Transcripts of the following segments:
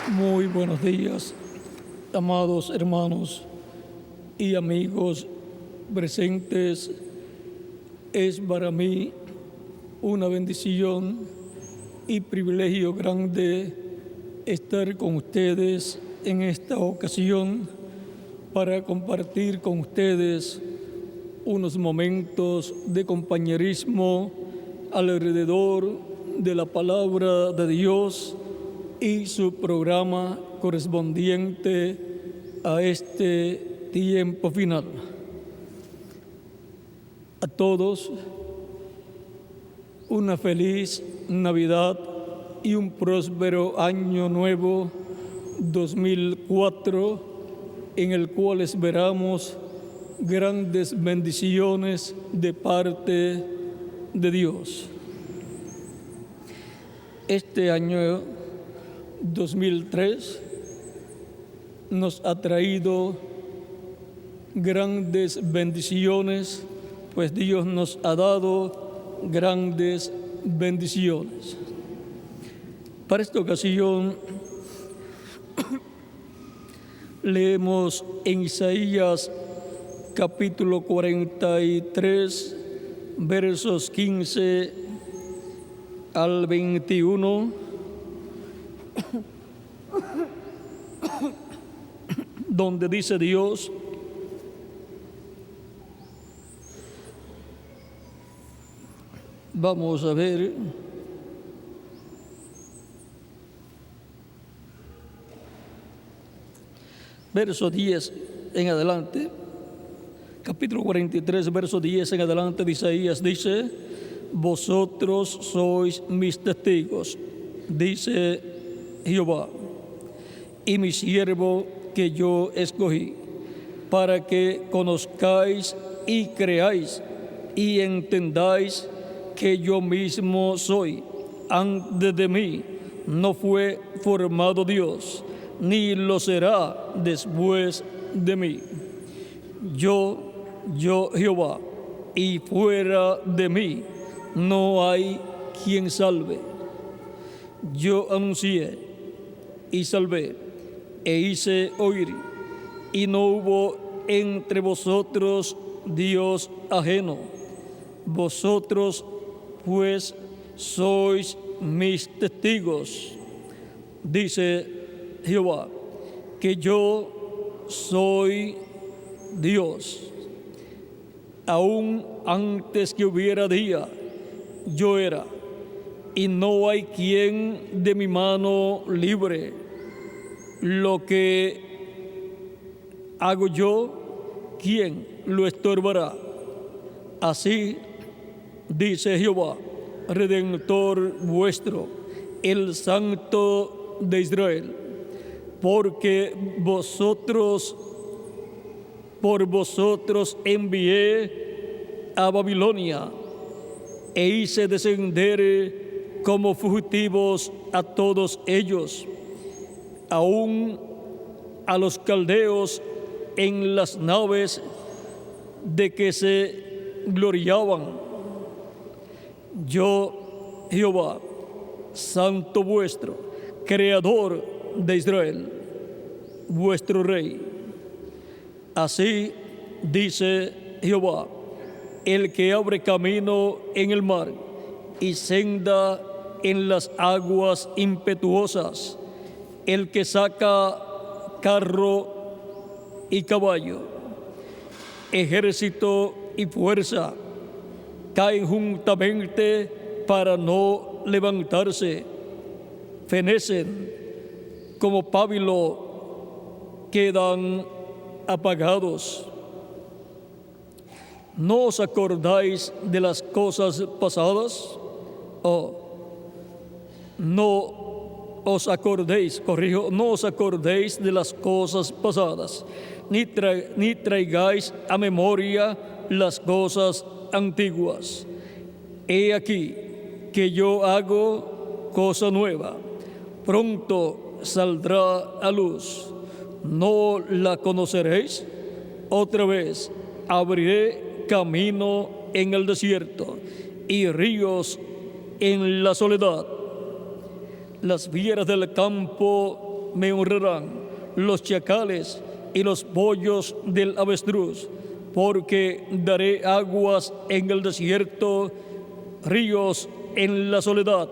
Muy buenos días, amados hermanos y amigos presentes. Es para mí una bendición y privilegio grande estar con ustedes en esta ocasión para compartir con ustedes unos momentos de compañerismo alrededor de la palabra de Dios y su programa correspondiente a este tiempo final. A todos, una feliz Navidad y un próspero año nuevo 2004, en el cual esperamos grandes bendiciones de parte de Dios. Este año 2003 nos ha traído grandes bendiciones, pues Dios nos ha dado grandes bendiciones. Para esta ocasión leemos en Isaías capítulo 43, versos 15 al 21, donde dice Dios: vamos a ver, verso 10 en adelante, capítulo 43, verso 10 en adelante de Isaías, dice: vosotros sois mis testigos, dice Jehová, y mi siervo que yo escogí, para que conozcáis y creáis y entendáis que yo mismo soy. Antes de mí no fue formado Dios, ni lo será después de mí. Yo Jehová, y fuera de mí no hay quien salve. Yo anuncié y salvé, e hice oír, y no hubo entre vosotros Dios ajeno. Vosotros pues sois mis testigos, dice Jehová, que yo soy Dios. Aún antes que hubiera día, yo era, y no hay quien de mi mano libre. Lo que hago yo, ¿quién lo estorbará? Así dice Jehová, Redentor vuestro, el Santo de Israel, porque por vosotros envié a Babilonia, e hice descender como fugitivos a todos ellos, aún a los caldeos en las naves de que se gloriaban. Yo, Jehová, Santo vuestro, Creador de Israel, vuestro Rey. Así dice Jehová, el que abre camino en el mar y senda en las aguas impetuosas, el que saca carro y caballo, ejército y fuerza, caen juntamente para no levantarse, fenecen como pábilo, quedan apagados. ¿No os acordáis de las cosas pasadas? No os acordéis de las cosas pasadas, ni traigáis a memoria las cosas antiguas. He aquí que yo hago cosa nueva, pronto saldrá a luz. ¿No la conoceréis? Otra vez abriré camino en el desierto y ríos en la soledad. Las fieras del campo me honrarán, los chacales y los pollos del avestruz, porque daré aguas en el desierto, ríos en la soledad,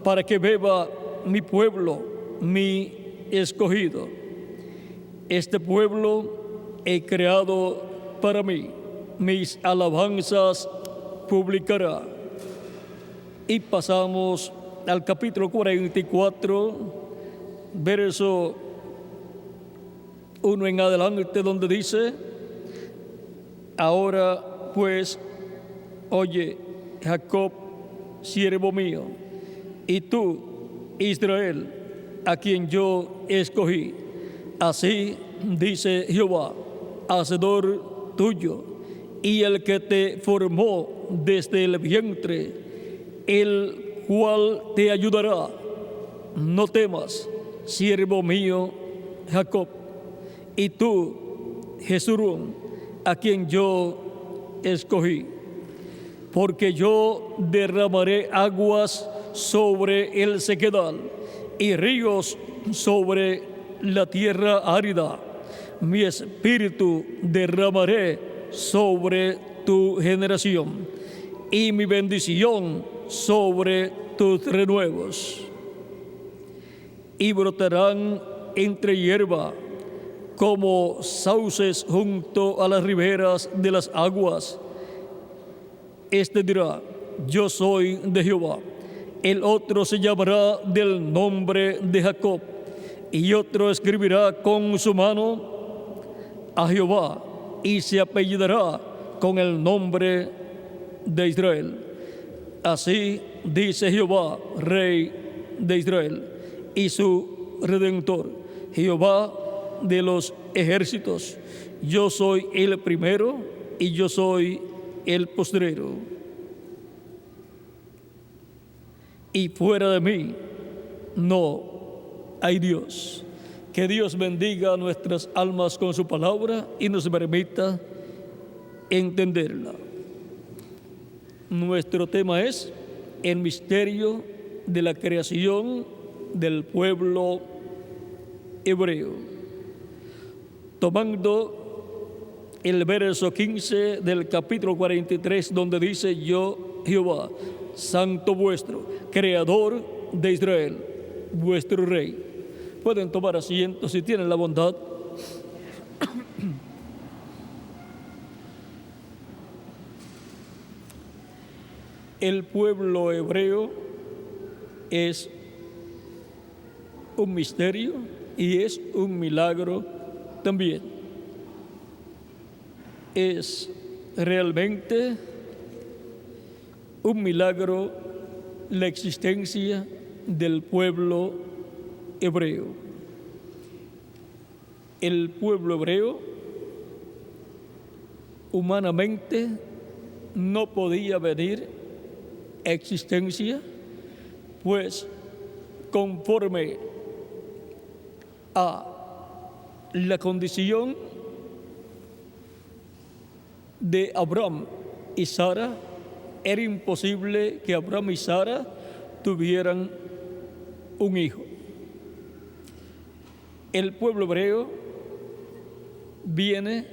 para que beba mi pueblo, mi escogido. Este pueblo he creado para mí, mis alabanzas publicará. Y pasamos al capítulo 44, verso 1 en adelante, donde dice: ahora pues, oye, Jacob, siervo mío, y tú, Israel, a quien yo escogí. Así dice Jehová, hacedor tuyo, y el que te formó desde el vientre, el cual te ayudará. No temas, siervo mío, Jacob, y tú, Jesurún, a quien yo escogí. Porque yo derramaré aguas sobre el sequedal y ríos sobre la tierra árida. Mi espíritu derramaré sobre tu generación y mi bendición sobre tus renuevos. Y brotarán entre hierba como sauces junto a las riberas de las aguas. Este dirá: yo soy de Jehová. El otro se llamará del nombre de Jacob, y otro escribirá con su mano a Jehová, y se apellidará con el nombre de Israel. Así dice Jehová, Rey de Israel, y su Redentor, Jehová de los ejércitos: yo soy el primero y yo soy el postrero. Y fuera de mí no hay Dios. Que Dios bendiga nuestras almas con su palabra y nos permita entenderla. Nuestro tema es el misterio de la creación del pueblo hebreo. Tomando el verso 15 del capítulo 43, donde dice: yo, Jehová, santo vuestro, creador de Israel, vuestro rey. Pueden tomar asiento si tienen la bondad. El pueblo hebreo es un misterio y es un milagro también. Es realmente un milagro la existencia del pueblo hebreo. El pueblo hebreo humanamente no podía venir a existencia, pues conforme a la condición de Abraham y Sara, era imposible que Abraham y Sara tuvieran un hijo. El pueblo hebreo viene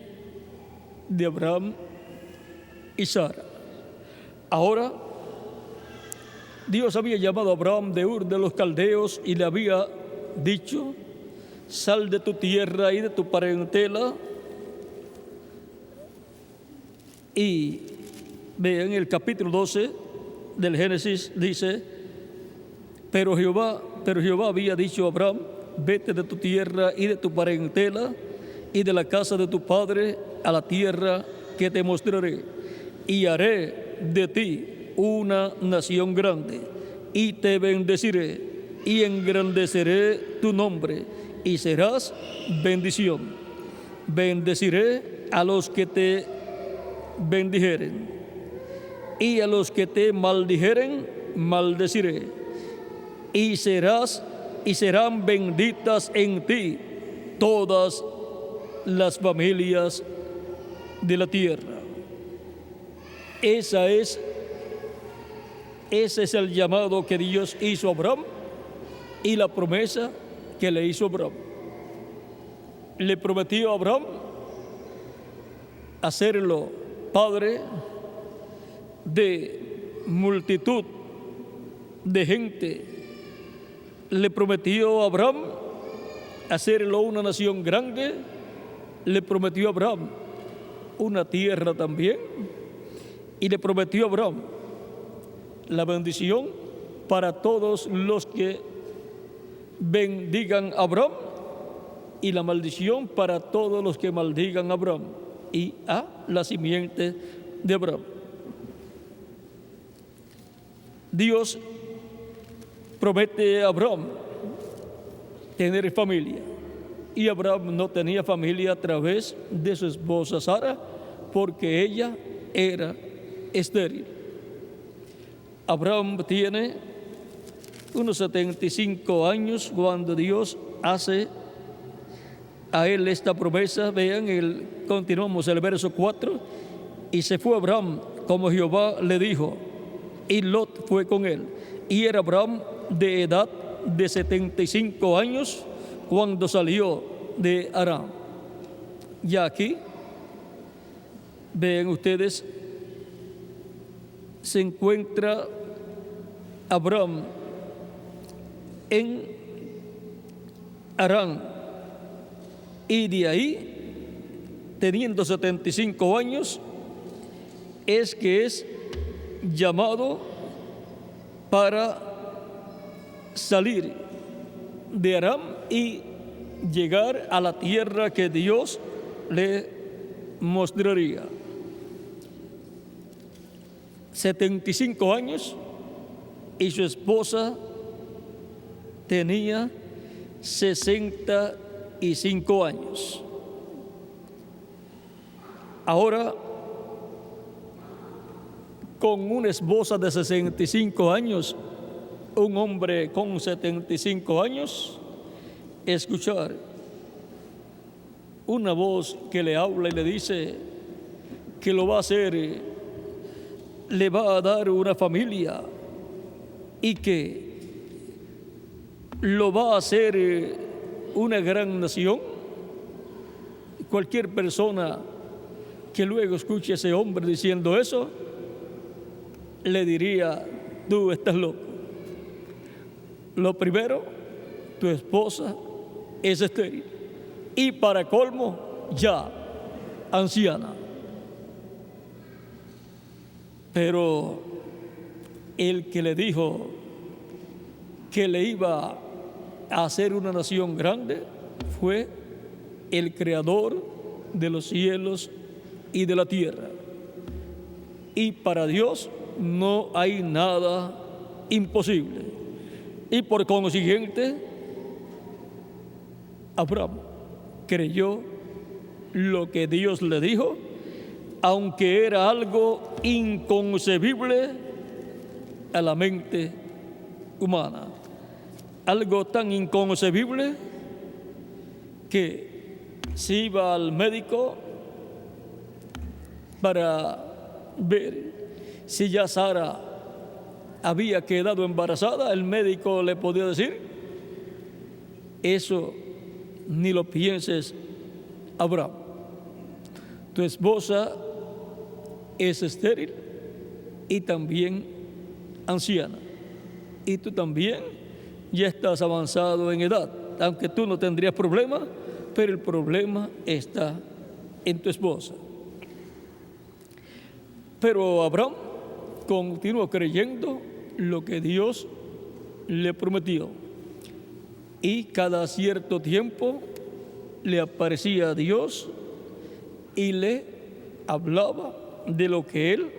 de Abraham y Sara. Ahora, Dios había llamado a Abraham de Ur de los Caldeos y le había dicho: sal de tu tierra y de tu parentela. Y vean el capítulo 12 del Génesis, dice: pero Jehová había dicho a Abraham: vete de tu tierra y de tu parentela y de la casa de tu padre a la tierra que te mostraré, y haré de ti una nación grande, y te bendeciré, y engrandeceré tu nombre, y serás bendición. Bendeciré a los que te bendijeren, y a los que te maldijeren, maldeciré. Y serán benditas en ti todas las familias de la tierra. Ese es el llamado que Dios hizo a Abraham y la promesa que le hizo Abraham. Le prometió a Abraham hacerlo padre de multitud de gente. Le prometió a Abraham hacerlo una nación grande. Le prometió a Abraham una tierra también. Y le prometió a Abraham la bendición para todos los que bendigan a Abraham y la maldición para todos los que maldigan a Abraham y a la simiente de Abraham. Dios promete a Abraham tener familia, y Abraham no tenía familia a través de su esposa Sara porque ella era estéril. Abraham tiene unos 75 años cuando Dios hace a él esta promesa. Vean, continuamos el verso 4. Y se fue Abraham como Jehová le dijo, y Lot fue con él. Y era Abraham de edad de 75 años cuando salió de Harán. Ya aquí, vean ustedes, se encuentra Abraham en Harán, y de ahí, teniendo 75 años, es que es llamado para salir de Harán y llegar a la tierra que Dios le mostraría. 75 años, y su esposa tenía 65 años. Ahora, con una esposa de 65 años, un hombre con 75 años, escuchar una voz que le habla y le dice que lo va a hacer, le va a dar una familia y que lo va a hacer una gran nación. Cualquier persona que luego escuche a ese hombre diciendo eso, le diría: tú estás loco. Lo primero, tu esposa es estéril y para colmo ya anciana. Pero el que le dijo que le iba a hacer una nación grande fue el creador de los cielos y de la tierra. Y para Dios no hay nada imposible. Y por consiguiente, Abraham creyó lo que Dios le dijo, aunque era algo inconcebible a la mente humana. Algo tan inconcebible que si iba al médico para ver si ya Sara había quedado embarazada, el médico le podía decir: eso ni lo pienses, Abraham. Tu esposa es estéril y también anciana, y tú también ya estás avanzado en edad, aunque tú no tendrías problema, pero el problema está en tu esposa. Pero Abraham continuó creyendo lo que Dios le prometió, y cada cierto tiempo le aparecía a Dios y le hablaba de lo que Él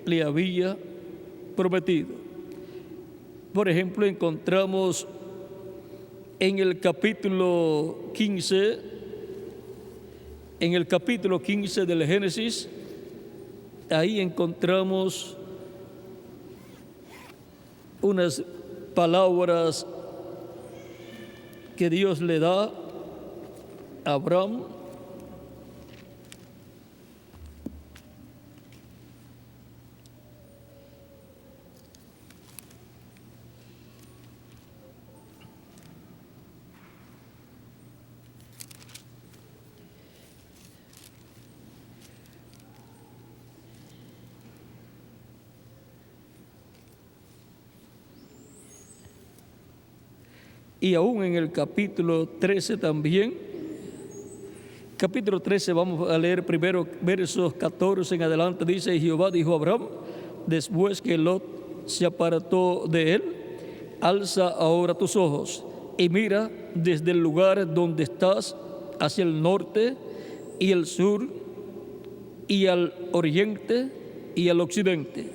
le había prometido. Por ejemplo, encontramos en el capítulo 15, del Génesis, ahí encontramos unas palabras que Dios le da a Abraham. Y aún en el capítulo 13 también, capítulo 13, vamos a leer primero versos 14 en adelante, dice: y Jehová dijo a Abraham, después que Lot se apartó de él: alza ahora tus ojos y mira desde el lugar donde estás hacia el norte y el sur y al oriente y al occidente,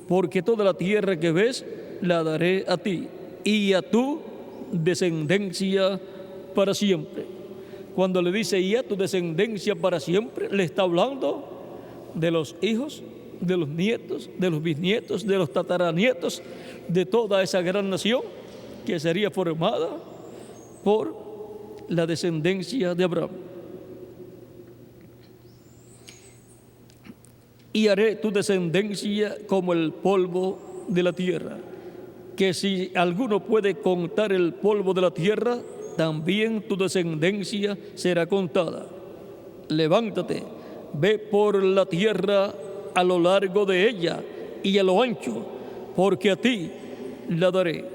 porque toda la tierra que ves la daré a ti y a tu descendencia para siempre. Cuando le dice y a tu descendencia para siempre, le está hablando de los hijos, de los nietos, de los bisnietos, de los tataranietos, de toda esa gran nación que sería formada por la descendencia de Abraham. Y haré tu descendencia como el polvo de la tierra, que si alguno puede contar el polvo de la tierra, también tu descendencia será contada. Levántate, ve por la tierra a lo largo de ella y a lo ancho, porque a ti la daré.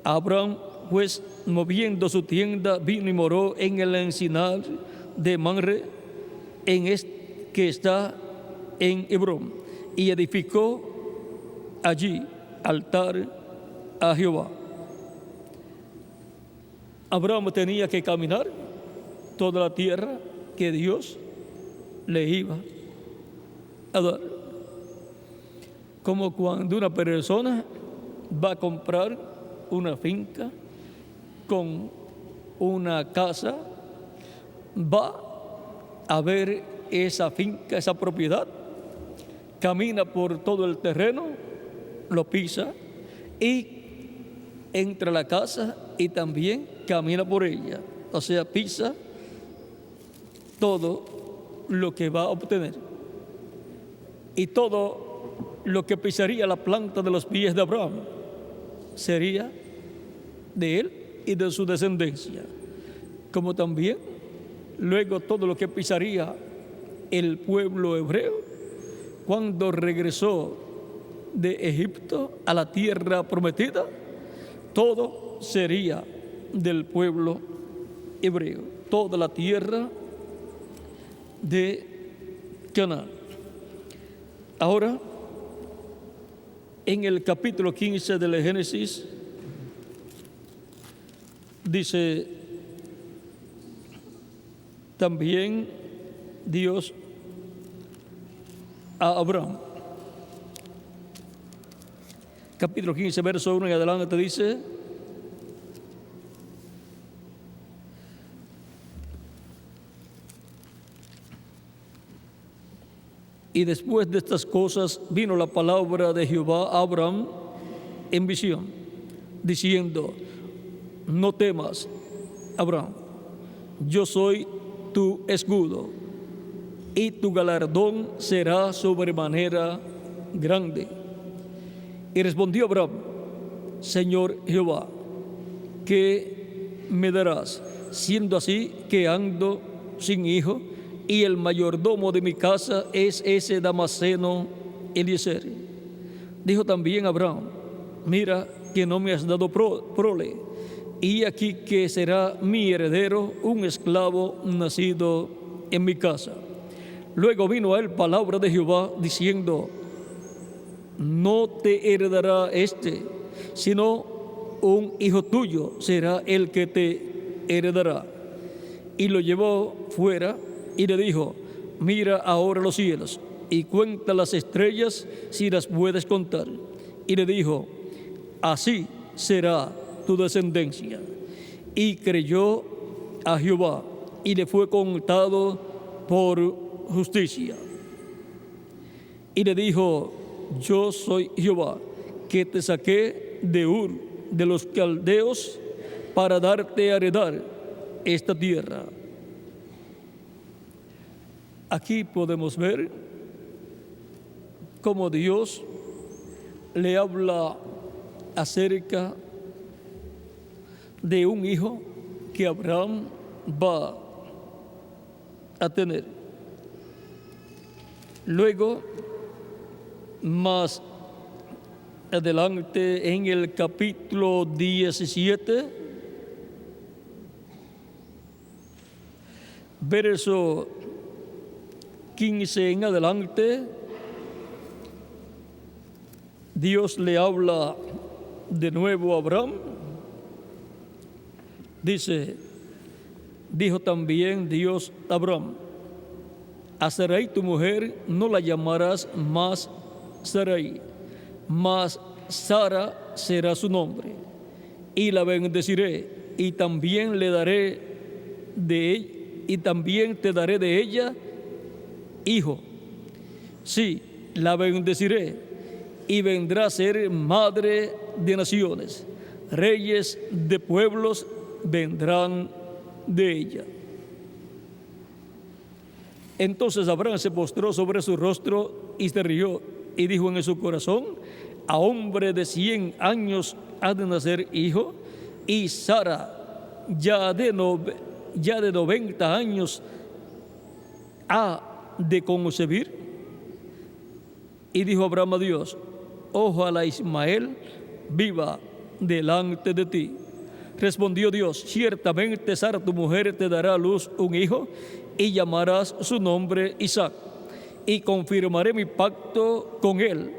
Abraham, pues, moviendo su tienda, vino y moró en el encinar de Mamre, que está en Hebrón, y edificó allí altar a Jehová. Abraham tenía que caminar toda la tierra que Dios le iba a dar. Como cuando una persona va a comprar una finca con una casa, va a ver esa finca, esa propiedad, camina por todo el terreno, lo pisa y entra a la casa y también camina por ella. O sea, pisa todo lo que va a obtener. Y todo lo que pisaría la planta de los pies de Abraham sería de él y de su descendencia. Como también luego todo lo que pisaría el pueblo hebreo cuando regresó de Egipto a la tierra prometida, todo sería del pueblo hebreo, toda la tierra de Canaán. Ahora, en el capítulo 15 del Génesis, dice también Dios a Abraham. Capítulo 15, verso 1 en adelante dice: y después de estas cosas vino la palabra de Jehová a Abraham en visión, diciendo: no temas, Abraham, yo soy tu escudo, y tu galardón será sobremanera grande. Y respondió Abraham: Señor Jehová, ¿qué me darás, siendo así que ando sin hijo, y el mayordomo de mi casa es ese Damaseno Eliezer? Dijo también Abraham: mira que no me has dado prole, y aquí que será mi heredero un esclavo nacido en mi casa. Luego vino a él palabra de Jehová diciendo: no te heredará sino un hijo tuyo será el que te heredará. Y lo llevó fuera y le dijo: mira ahora los cielos y cuenta las estrellas si las puedes contar. Y le dijo: así será tu descendencia. Y creyó a Jehová y le fue contado por justicia. Y le dijo: yo soy Jehová, que te saqué de Ur de los caldeos para darte a heredar esta tierra. Aquí podemos ver cómo Dios le habla acerca de un hijo que Abraham va a tener. Luego, más adelante en el capítulo 17, verso 15 en adelante, Dios le habla de nuevo a Abraham. Dice, dijo también Dios a Abraham: a Sarai tu mujer no la llamarás más Sarai, mas Sara será su nombre, y la bendeciré, y también le daré de ella, y también te daré de ella hijo. Sí, la bendeciré, y vendrá a ser madre de naciones, reyes de pueblos vendrán de ella. Entonces Abraham se postró sobre su rostro y se rió, y dijo en su corazón: a hombre de 100 años ha de nacer hijo, y Sara ya de 90 años ha de concebir. Y dijo Abraham a Dios: ojalá Ismael viva delante de ti. Respondió Dios: ciertamente Sara tu mujer te dará a luz un hijo, y llamarás su nombre Isaac, y confirmaré mi pacto con él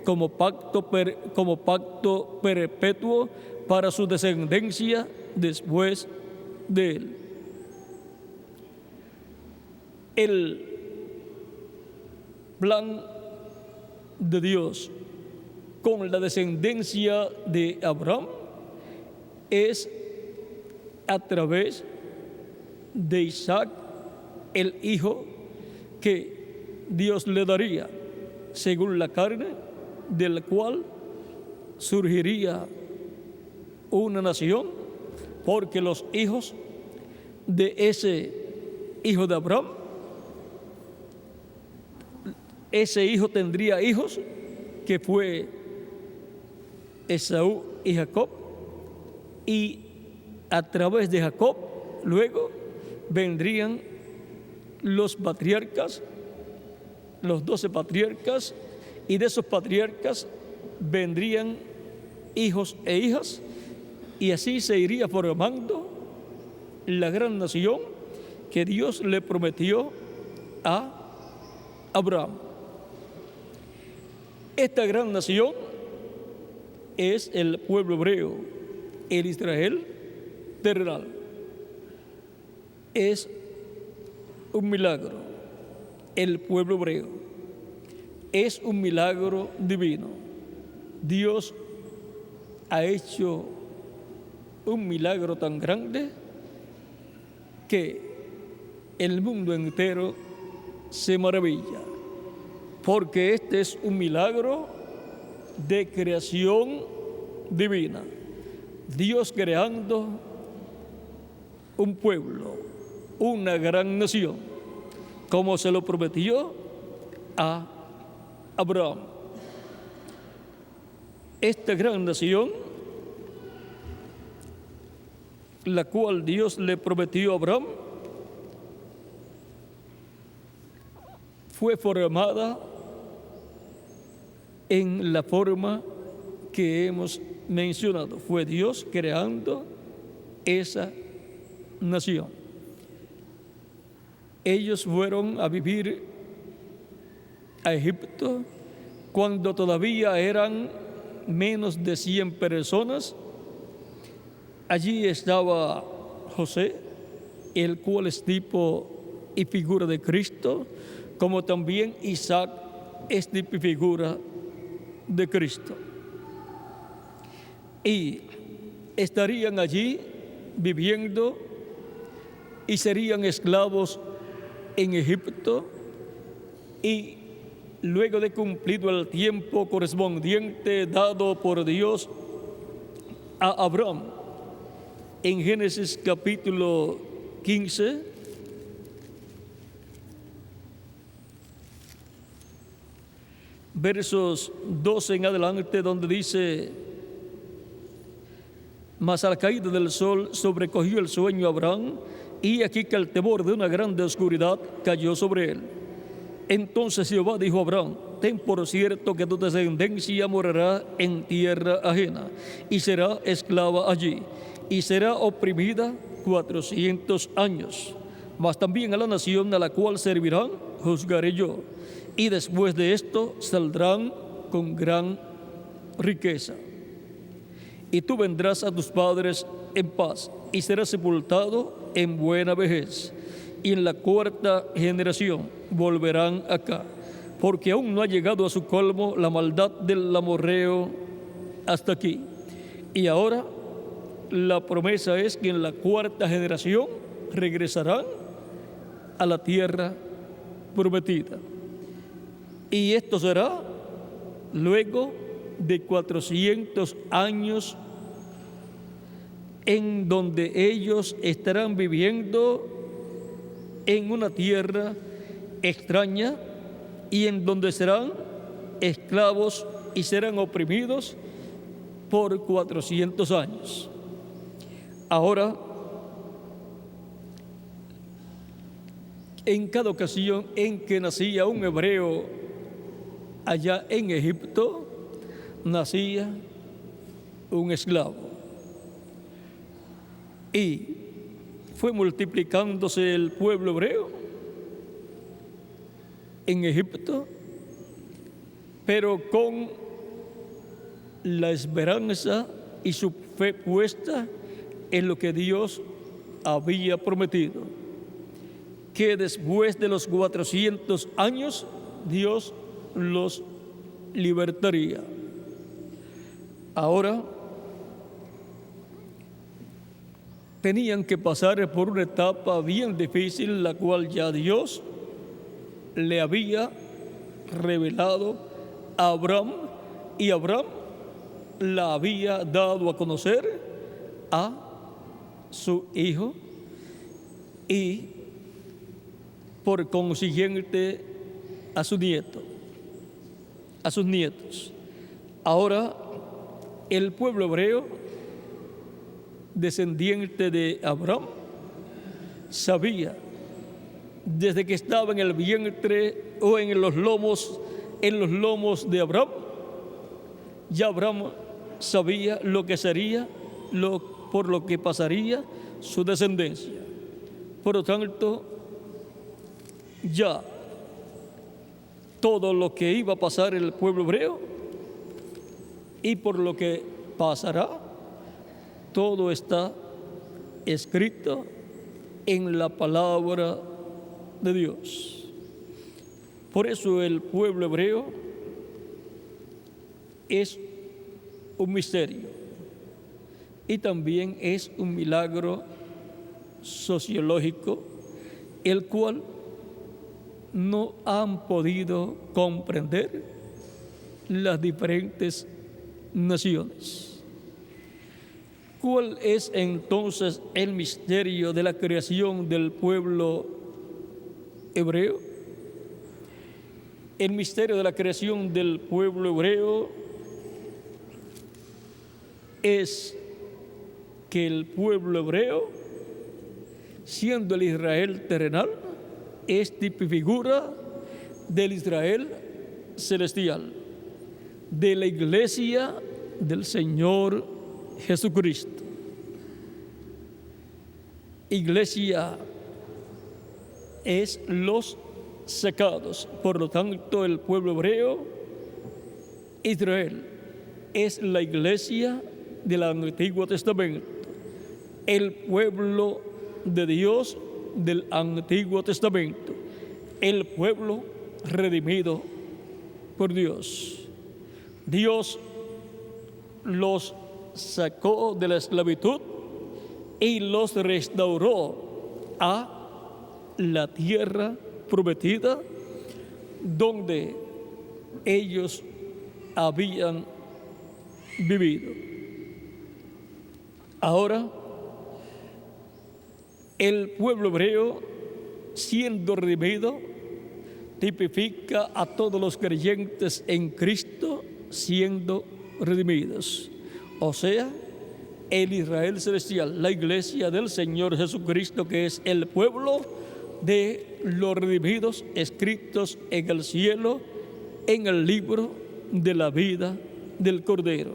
como pacto perpetuo para su descendencia después de él. El plan de Dios con la descendencia de Abraham es a través de Isaac, el hijo que Dios le daría según la carne, del cual surgiría una nación, porque los hijos de ese hijo de Abraham, ese hijo tendría hijos que fue Esaú y Jacob, y a través de Jacob luego vendrían los patriarcas, los 12 patriarcas, y de esos patriarcas vendrían hijos e hijas, y así se iría formando la gran nación que Dios le prometió a Abraham. Esta gran nación es el pueblo hebreo, el Israel terrenal. Es un milagro. El pueblo hebreo es un milagro divino. Dios ha hecho un milagro tan grande que el mundo entero se maravilla, porque este es un milagro de creación divina. Dios creando un pueblo, una gran nación, como se lo prometió a Abraham. Esta gran nación, la cual Dios le prometió a Abraham, fue formada en la forma que hemos mencionado. Fue Dios creando esa nación. Ellos fueron a vivir a Egipto cuando todavía eran menos de 100 personas. Allí estaba José, el cual es tipo y figura de Cristo, como también Isaac es tipo y figura de Cristo. Y estarían allí viviendo y serían esclavos en Egipto, y luego de cumplido el tiempo correspondiente dado por Dios a Abraham, en Génesis capítulo 15, versos 12 en adelante, donde dice: mas a la caída del sol sobrecogió el sueño a Abraham, y aquí que el temor de una grande oscuridad cayó sobre él. Entonces Jehová dijo a Abraham: ten por cierto que tu descendencia morará en tierra ajena, y será esclava allí, y será oprimida 400 años. mas también a la nación a la cual servirán, juzgaré yo. Y después de esto saldrán con gran riqueza. Y tú vendrás a tus padres en paz, y serás sepultado en buena vejez. Y en la cuarta generación volverán acá, porque aún no ha llegado a su colmo la maldad del amorreo hasta aquí. Y ahora la promesa es que en la cuarta generación regresarán a la tierra prometida. Y esto será luego de 400 años en donde ellos estarán viviendo en una tierra extraña y en donde serán esclavos y serán oprimidos por 400 años. Ahora, en cada ocasión en que nacía un hebreo allá en Egipto, nacía un esclavo. Y fue multiplicándose el pueblo hebreo en Egipto, pero con la esperanza y su fe puesta en lo que Dios había prometido, que después de los 400 años Dios los libertaría. Ahora tenían que pasar por una etapa bien difícil, la cual ya Dios le había revelado a Abraham, y Abraham la había dado a conocer a su hijo y por consiguiente a su nieto, a sus nietos. Ahora el pueblo hebreo, descendiente de Abraham, sabía desde que estaba en el vientre o en los lomos de Abraham, ya Abraham sabía lo que sería, por lo que pasaría su descendencia. Por lo tanto, ya todo lo que iba a pasar el pueblo hebreo y por lo que pasará, todo está escrito en la palabra de Dios. Por eso el pueblo hebreo es un misterio y también es un milagro sociológico, el cual no han podido comprender las diferentes naciones. ¿Cuál es entonces el misterio de la creación del pueblo hebreo? El misterio de la creación del pueblo hebreo es que el pueblo hebreo, siendo el Israel terrenal, es tipifigura del Israel celestial, de la iglesia del Señor Jesucristo. Iglesia es los sacados. Por lo tanto, el pueblo hebreo, Israel, es la iglesia del Antiguo Testamento, el pueblo de Dios del Antiguo Testamento, el pueblo redimido por Dios. Dios los sacó de la esclavitud y los restauró a la tierra prometida donde ellos habían vivido. Ahora, el pueblo hebreo, siendo redimido, tipifica a todos los creyentes en Cristo siendo redimidos. O sea, el Israel celestial, la iglesia del Señor Jesucristo, que es el pueblo de los redimidos, escritos en el cielo, en el libro de la vida del Cordero.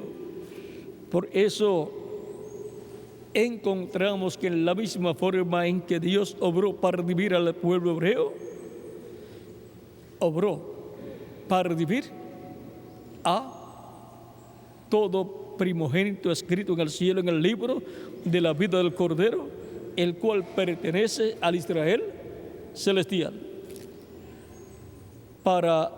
Por eso, encontramos que en la misma forma en que Dios obró para redimir al pueblo hebreo, obró para redimir a todo primogénito escrito en el cielo en el libro de la vida del Cordero, el cual pertenece al Israel celestial. Para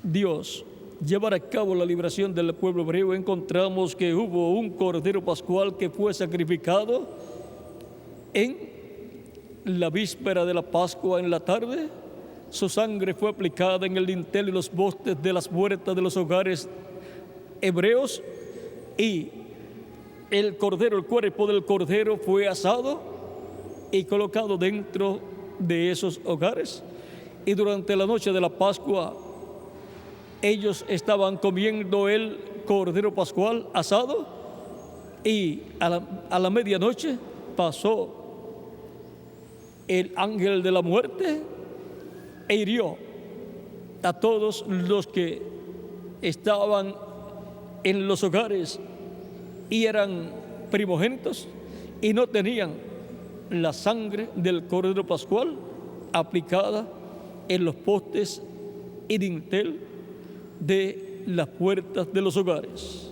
Dios llevar a cabo la liberación del pueblo hebreo, encontramos que hubo un cordero pascual que fue sacrificado en la víspera de la Pascua en la tarde. Su sangre fue aplicada en el dintel y los postes de las puertas de los hogares hebreos, y el cuerpo del cordero fue asado y colocado dentro de esos hogares. Y durante la noche de la Pascua, ellos estaban comiendo el cordero pascual asado, y a la medianoche pasó el ángel de la muerte e hirió a todos los que estaban en los hogares y eran primogénitos y no tenían la sangre del cordero pascual aplicada en los postes y dintel de las puertas de los hogares.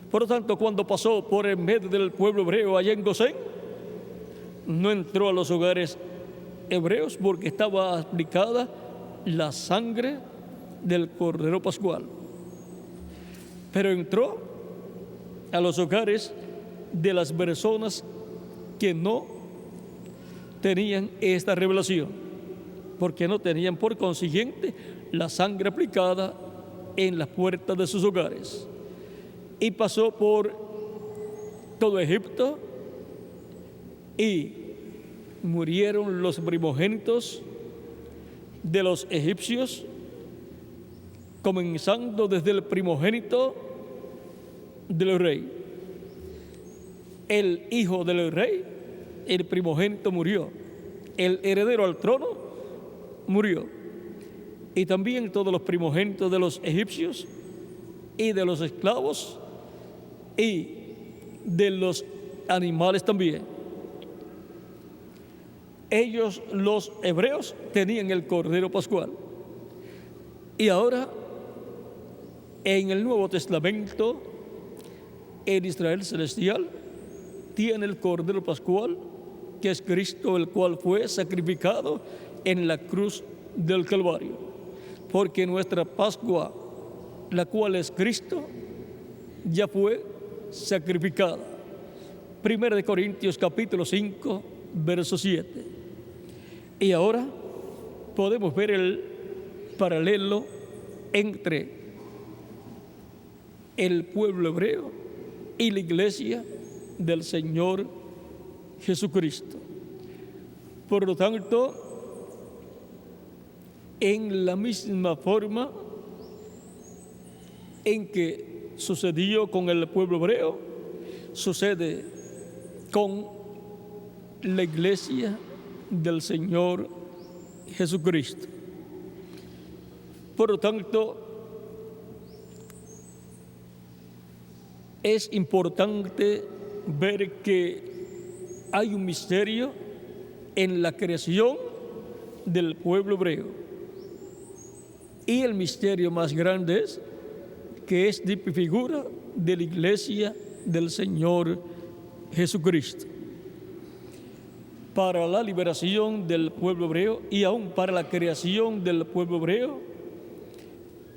Por lo tanto, cuando pasó por en medio del pueblo hebreo allá en Gosén, no entró a los hogares hebreos porque estaba aplicada la sangre del cordero pascual, pero entró a los hogares de las personas que no tenían esta revelación, porque no tenían por consiguiente la sangre aplicada en las puertas de sus hogares. Y pasó por todo Egipto, y murieron los primogénitos de los egipcios, comenzando desde el primogénito del rey. El hijo del rey, el primogénito, murió. El heredero al trono murió. Y también todos los primogénitos de los egipcios y de los esclavos y de los animales también. Ellos, los hebreos, tenían el cordero pascual. Y ahora, en el Nuevo Testamento, el Israel celestial tiene el cordero pascual, que es Cristo, el cual fue sacrificado en la cruz del Calvario. Porque nuestra Pascua, la cual es Cristo, ya fue sacrificada. 1 Corintios capítulo 5, verso 7. Y ahora podemos ver el paralelo entre el pueblo hebreo y la iglesia del Señor Jesucristo. Por lo tanto, en la misma forma en que sucedió con el pueblo hebreo, sucede con la iglesia del Señor Jesucristo. Por lo tanto, es importante ver que hay un misterio en la creación del pueblo hebreo. Y el misterio más grande es que es de figura de la iglesia del Señor Jesucristo. Para la liberación del pueblo hebreo y aún para la creación del pueblo hebreo,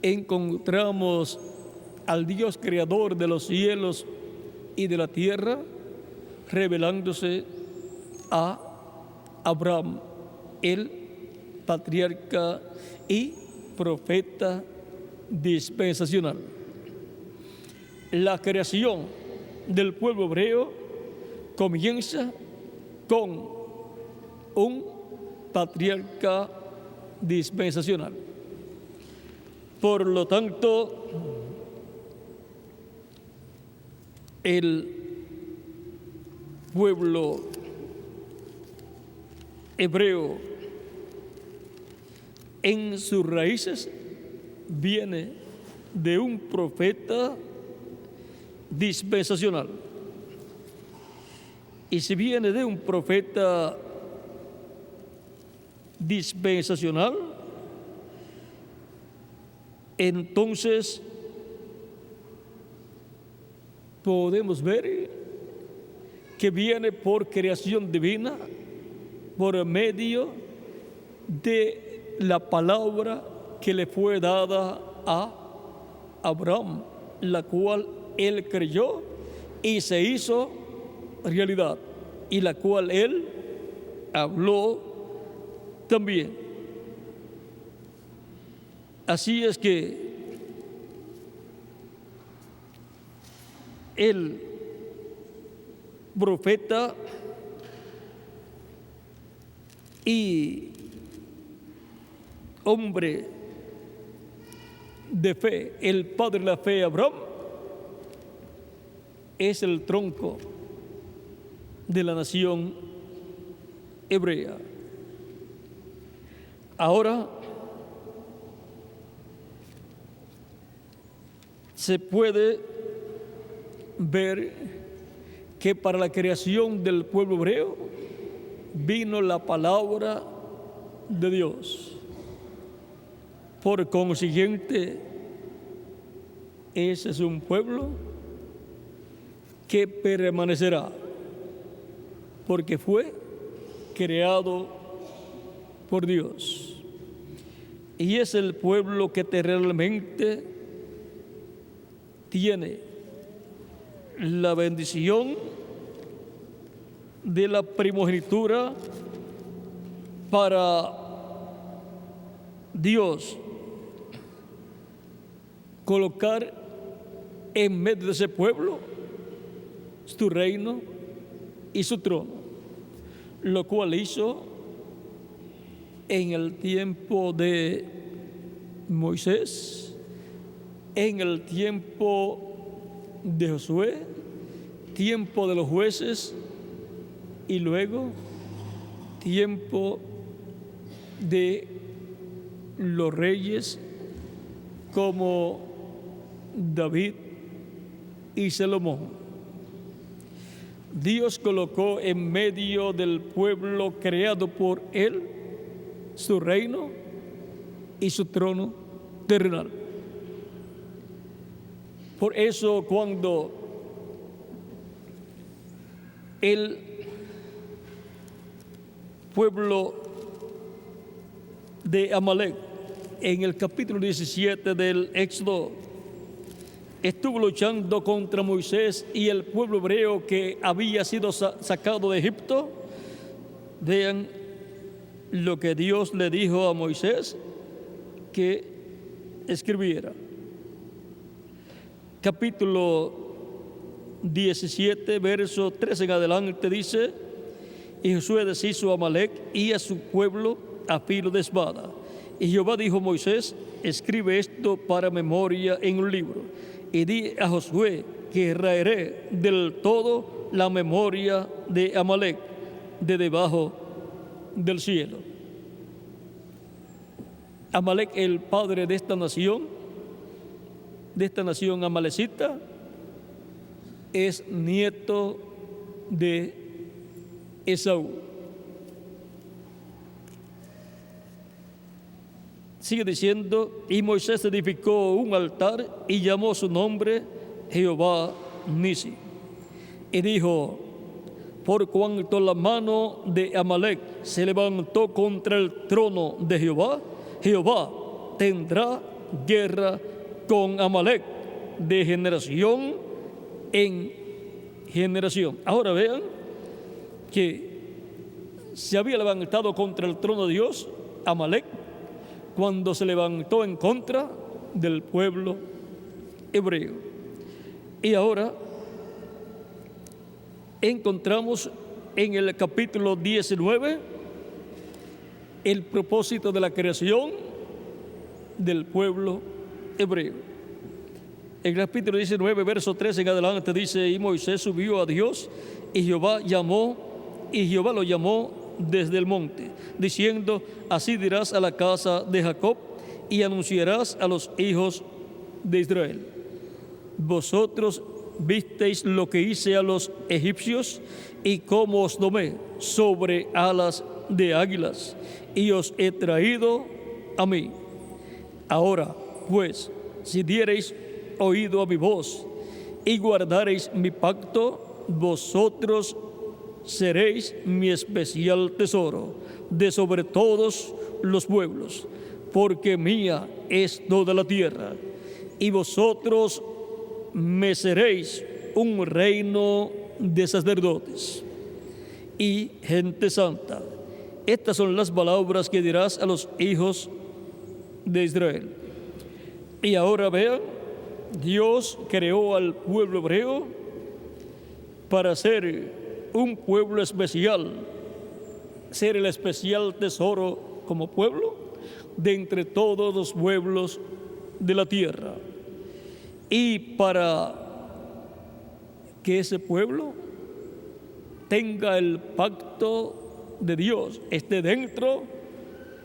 encontramos al Dios creador de los cielos y de la tierra revelándose a Abraham, el patriarca y profeta dispensacional. La creación del pueblo hebreo comienza con un patriarca dispensacional. Por lo tanto, el pueblo hebreo en sus raíces viene de un profeta dispensacional. Y si viene de un profeta dispensacional, entonces podemos ver que viene por creación divina, por medio de la palabra que le fue dada a Abraham, la cual él creyó y se hizo realidad, y la cual él habló también. Así es que el profeta y hombre de fe, el padre de la fe, Abraham, es el tronco de la nación hebrea. Ahora se puede ver que para la creación del pueblo hebreo vino la palabra de Dios. Por consiguiente, ese es un pueblo que permanecerá, porque fue creado por Dios. Y es el pueblo que realmente tiene la bendición de la primogenitura para Dios colocar en medio de ese pueblo su reino y su trono, lo cual hizo en el tiempo de Moisés, en el tiempo de Josué, tiempo de los jueces y luego tiempo de los reyes como David y Salomón. Dios colocó en medio del pueblo creado por él su reino y su trono terrenal. Por eso cuando el pueblo de Amalek, en el capítulo 17 del Éxodo, estuvo luchando contra Moisés y el pueblo hebreo que había sido sacado de Egipto, vean lo que Dios le dijo a Moisés que escribiera. Capítulo 17, verso 13 en adelante dice: y Josué deshizo a Amalek y a su pueblo a filo de espada. Y Jehová dijo a Moisés: escribe esto para memoria en un libro, y di a Josué que raeré del todo la memoria de Amalek de debajo del cielo. Amalek, el padre de esta nación amalecita, es nieto de Esaú. Sigue diciendo: y Moisés edificó un altar y llamó su nombre Jehová Nisi. Y dijo: por cuanto la mano de Amalek se levantó contra el trono de Jehová, Jehová tendrá guerra con Amalek de generación en generación. Ahora vean que se había levantado contra el trono de Dios Amalek cuando se levantó en contra del pueblo hebreo. Y ahora encontramos en el capítulo 19 el propósito de la creación del pueblo hebreo. En el capítulo 19, verso 13 en adelante dice: y Moisés subió a Dios, y Jehová lo llamó desde el monte, diciendo: así dirás a la casa de Jacob y anunciarás a los hijos de Israel: vosotros visteis lo que hice a los egipcios y cómo os domé sobre alas de águilas y os he traído a mí. Ahora, pues, si diereis oído a mi voz y guardareis mi pacto, vosotros seréis mi especial tesoro de sobre todos los pueblos, porque mía es toda la tierra, y vosotros me seréis un reino de sacerdotes y gente santa. Estas son las palabras que dirás a los hijos de Israel. Y ahora vean, Dios creó al pueblo hebreo para ser un pueblo especial, ser el especial tesoro como pueblo de entre todos los pueblos de la tierra. Y para que ese pueblo tenga el pacto de Dios, esté dentro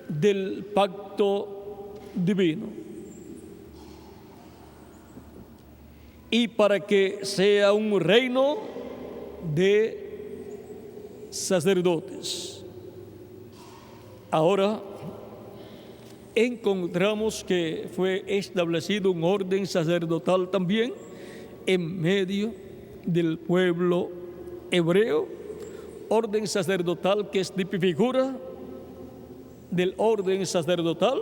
del pacto divino. Y para que sea un reino de sacerdotes. Ahora encontramos que fue establecido un orden sacerdotal también en medio del pueblo hebreo, orden sacerdotal que es figura del orden sacerdotal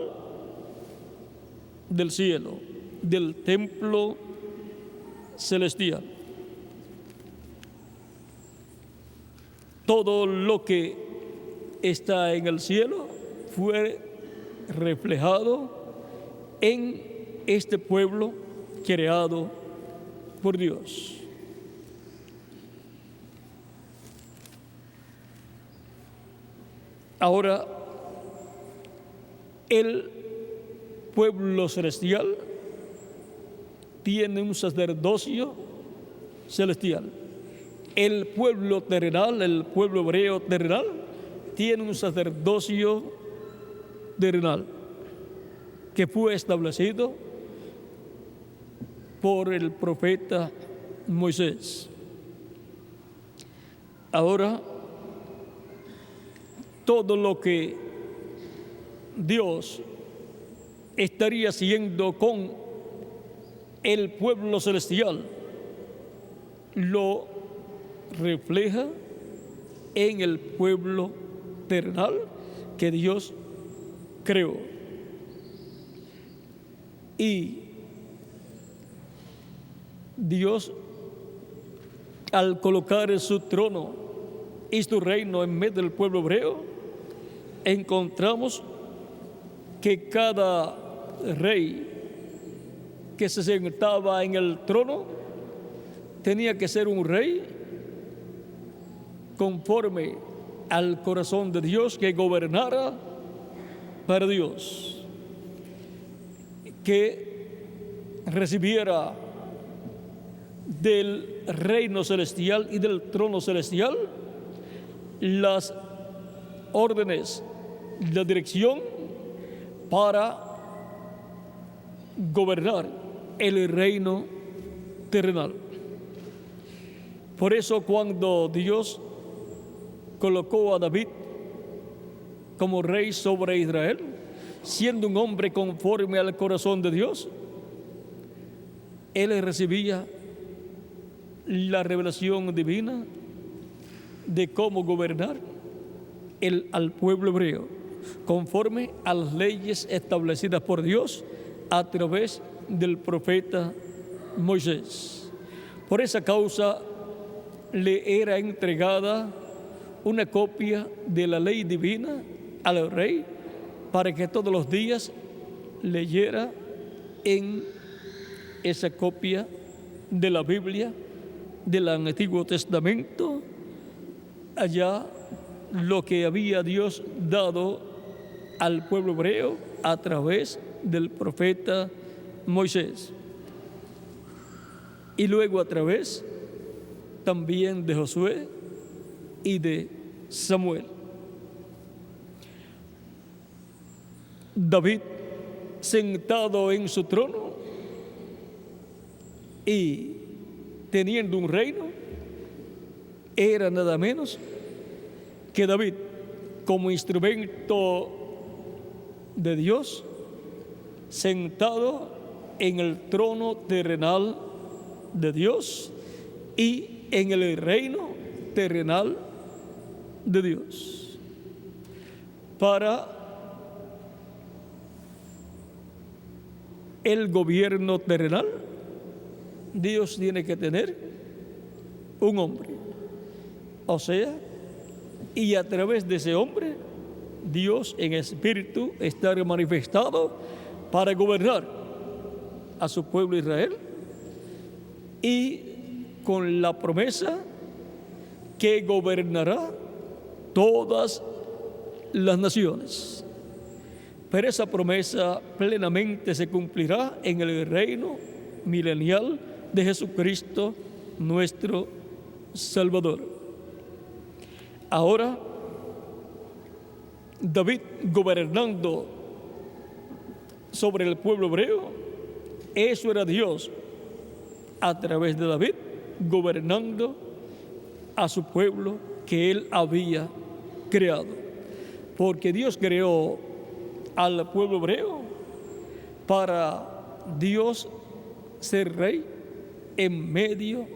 del cielo, del templo celestial. Todo lo que está en el cielo fue reflejado en este pueblo creado por Dios. Ahora, el pueblo celestial tiene un sacerdocio celestial. El pueblo terrenal, el pueblo hebreo terrenal, tiene un sacerdocio terrenal que fue establecido por el profeta Moisés. Ahora, todo lo que Dios estaría haciendo con el pueblo celestial lo refleja en el pueblo terrenal que Dios creó. Y Dios, al colocar su trono y su reino en medio del pueblo hebreo, encontramos que cada rey que se sentaba en el trono tenía que ser un rey conforme al corazón de Dios, que gobernara para Dios, que recibiera del reino celestial y del trono celestial las órdenes, la dirección para gobernar el reino terrenal. Por eso cuando Dios colocó a David como rey sobre Israel, siendo un hombre conforme al corazón de Dios, él recibía la revelación divina de cómo gobernar al pueblo hebreo, conforme a las leyes establecidas por Dios a través del profeta Moisés. Por esa causa le era entregada una copia de la ley divina al rey para que todos los días leyera en esa copia de la Biblia del Antiguo Testamento allá lo que había Dios dado al pueblo hebreo a través del profeta Moisés y luego a través también de Josué y de Samuel. David sentado en su trono y teniendo un reino, era nada menos que David, como instrumento de Dios, sentado en el trono terrenal de Dios y en el reino terrenal de Dios. Para el gobierno terrenal, Dios tiene que tener un hombre. O sea, y a través de ese hombre, Dios en espíritu está manifestado para gobernar a su pueblo Israel, y con la promesa que gobernará todas las naciones. Pero esa promesa plenamente se cumplirá en el reino milenial de Jesucristo, nuestro Salvador. Ahora, David gobernando sobre el pueblo hebreo, eso era Dios a través de David gobernando a su pueblo que él había creado. Porque Dios creó al pueblo hebreo para Dios ser rey en medio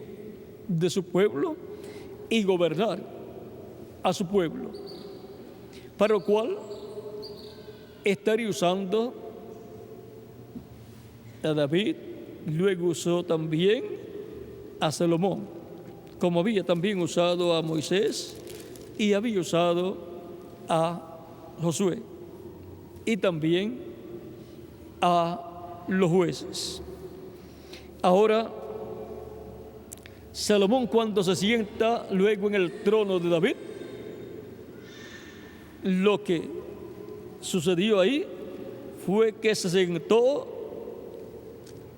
de su pueblo y gobernar a su pueblo, para lo cual estaría usando a David, luego usó también a Salomón, como había también usado a Moisés y había usado a Josué y también a los jueces. Ahora, Salomón, cuando se sienta luego en el trono de David, lo que sucedió ahí fue que se sentó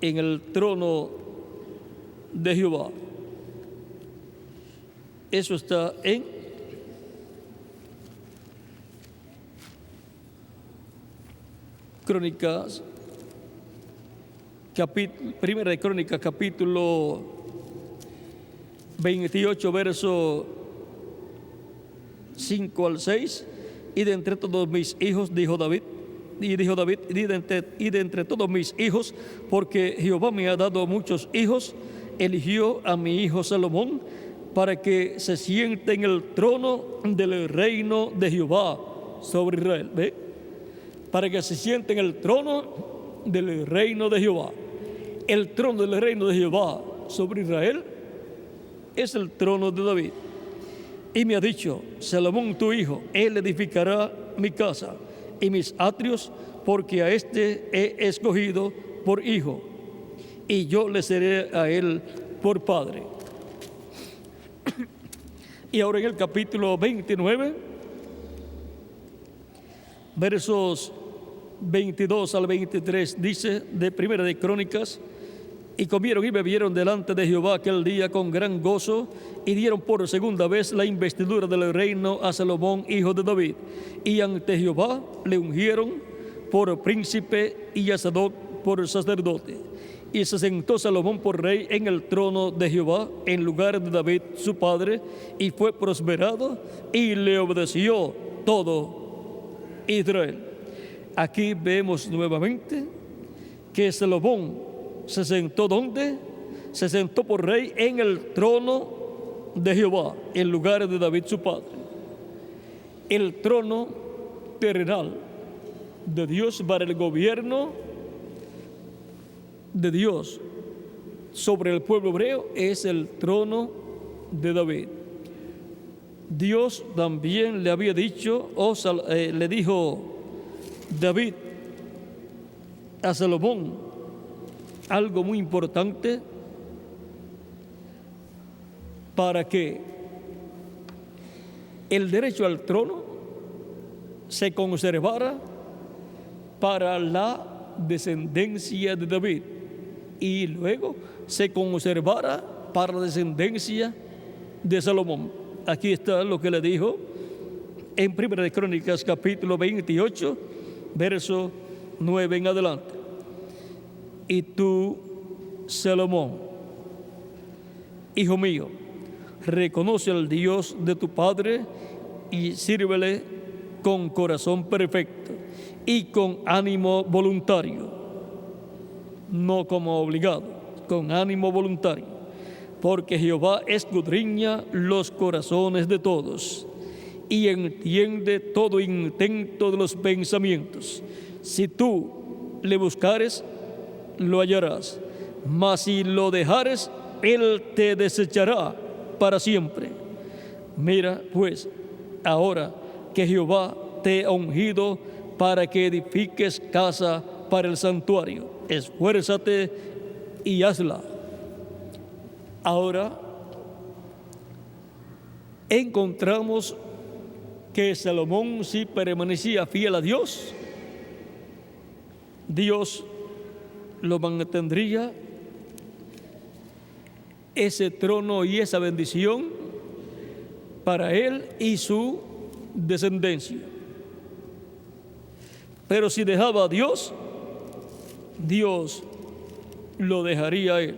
en el trono de Jehová. Eso está en Crónicas, Primera de Crónicas, capítulo 28, verso 5 al 6. Y de entre todos mis hijos, dijo David, y de entre todos mis hijos, porque Jehová me ha dado muchos hijos, eligió a mi hijo Salomón para que se siente en el trono del reino de Jehová sobre Israel. ¿Ve? Para que se siente en el trono del reino de Jehová. El trono del reino de Jehová sobre Israel es el trono de David. Y me ha dicho: Salomón tu hijo, él edificará mi casa y mis atrios, porque a este he escogido por hijo, y yo le seré a él por padre. Y ahora en el capítulo 29, versos 22 al 23, dice de Primera de Crónicas: y comieron y bebieron delante de Jehová aquel día con gran gozo, y dieron por segunda vez la investidura del reino a Salomón, hijo de David. Y ante Jehová le ungieron por príncipe y a Sadoc por sacerdote. Y se sentó Salomón por rey en el trono de Jehová, en lugar de David su padre, y fue prosperado, y le obedeció todo Israel. Aquí vemos nuevamente que Salomón se sentó ¿dónde? Se sentó por rey en el trono de Jehová, en lugar de David su padre. El trono terrenal de Dios para el gobierno de Dios sobre el pueblo hebreo es el trono de David. Dios también le había dicho, le dijo David a Salomón algo muy importante para que el derecho al trono se conservara para la descendencia de David y luego se conservara para la descendencia de Salomón. Aquí está lo que le dijo en Primera de Crónicas, capítulo 28, verso 9 en adelante. Y tú, Salomón, hijo mío, reconoce al Dios de tu padre y sírvele con corazón perfecto y con ánimo voluntario, no como obligado, con ánimo voluntario, porque Jehová escudriña los corazones de todos y entiende todo intento de los pensamientos. Si tú le buscares, lo hallarás, mas si lo dejares, él te desechará para siempre. Mira, pues, ahora que Jehová te ha ungido para que edifiques casa para el santuario, esfuérzate y hazla. Ahora encontramos que Salomón sí permanecía fiel a Dios. Dios lo mantendría ese trono y esa bendición para él y su descendencia. Pero si dejaba a Dios, Dios lo dejaría a él.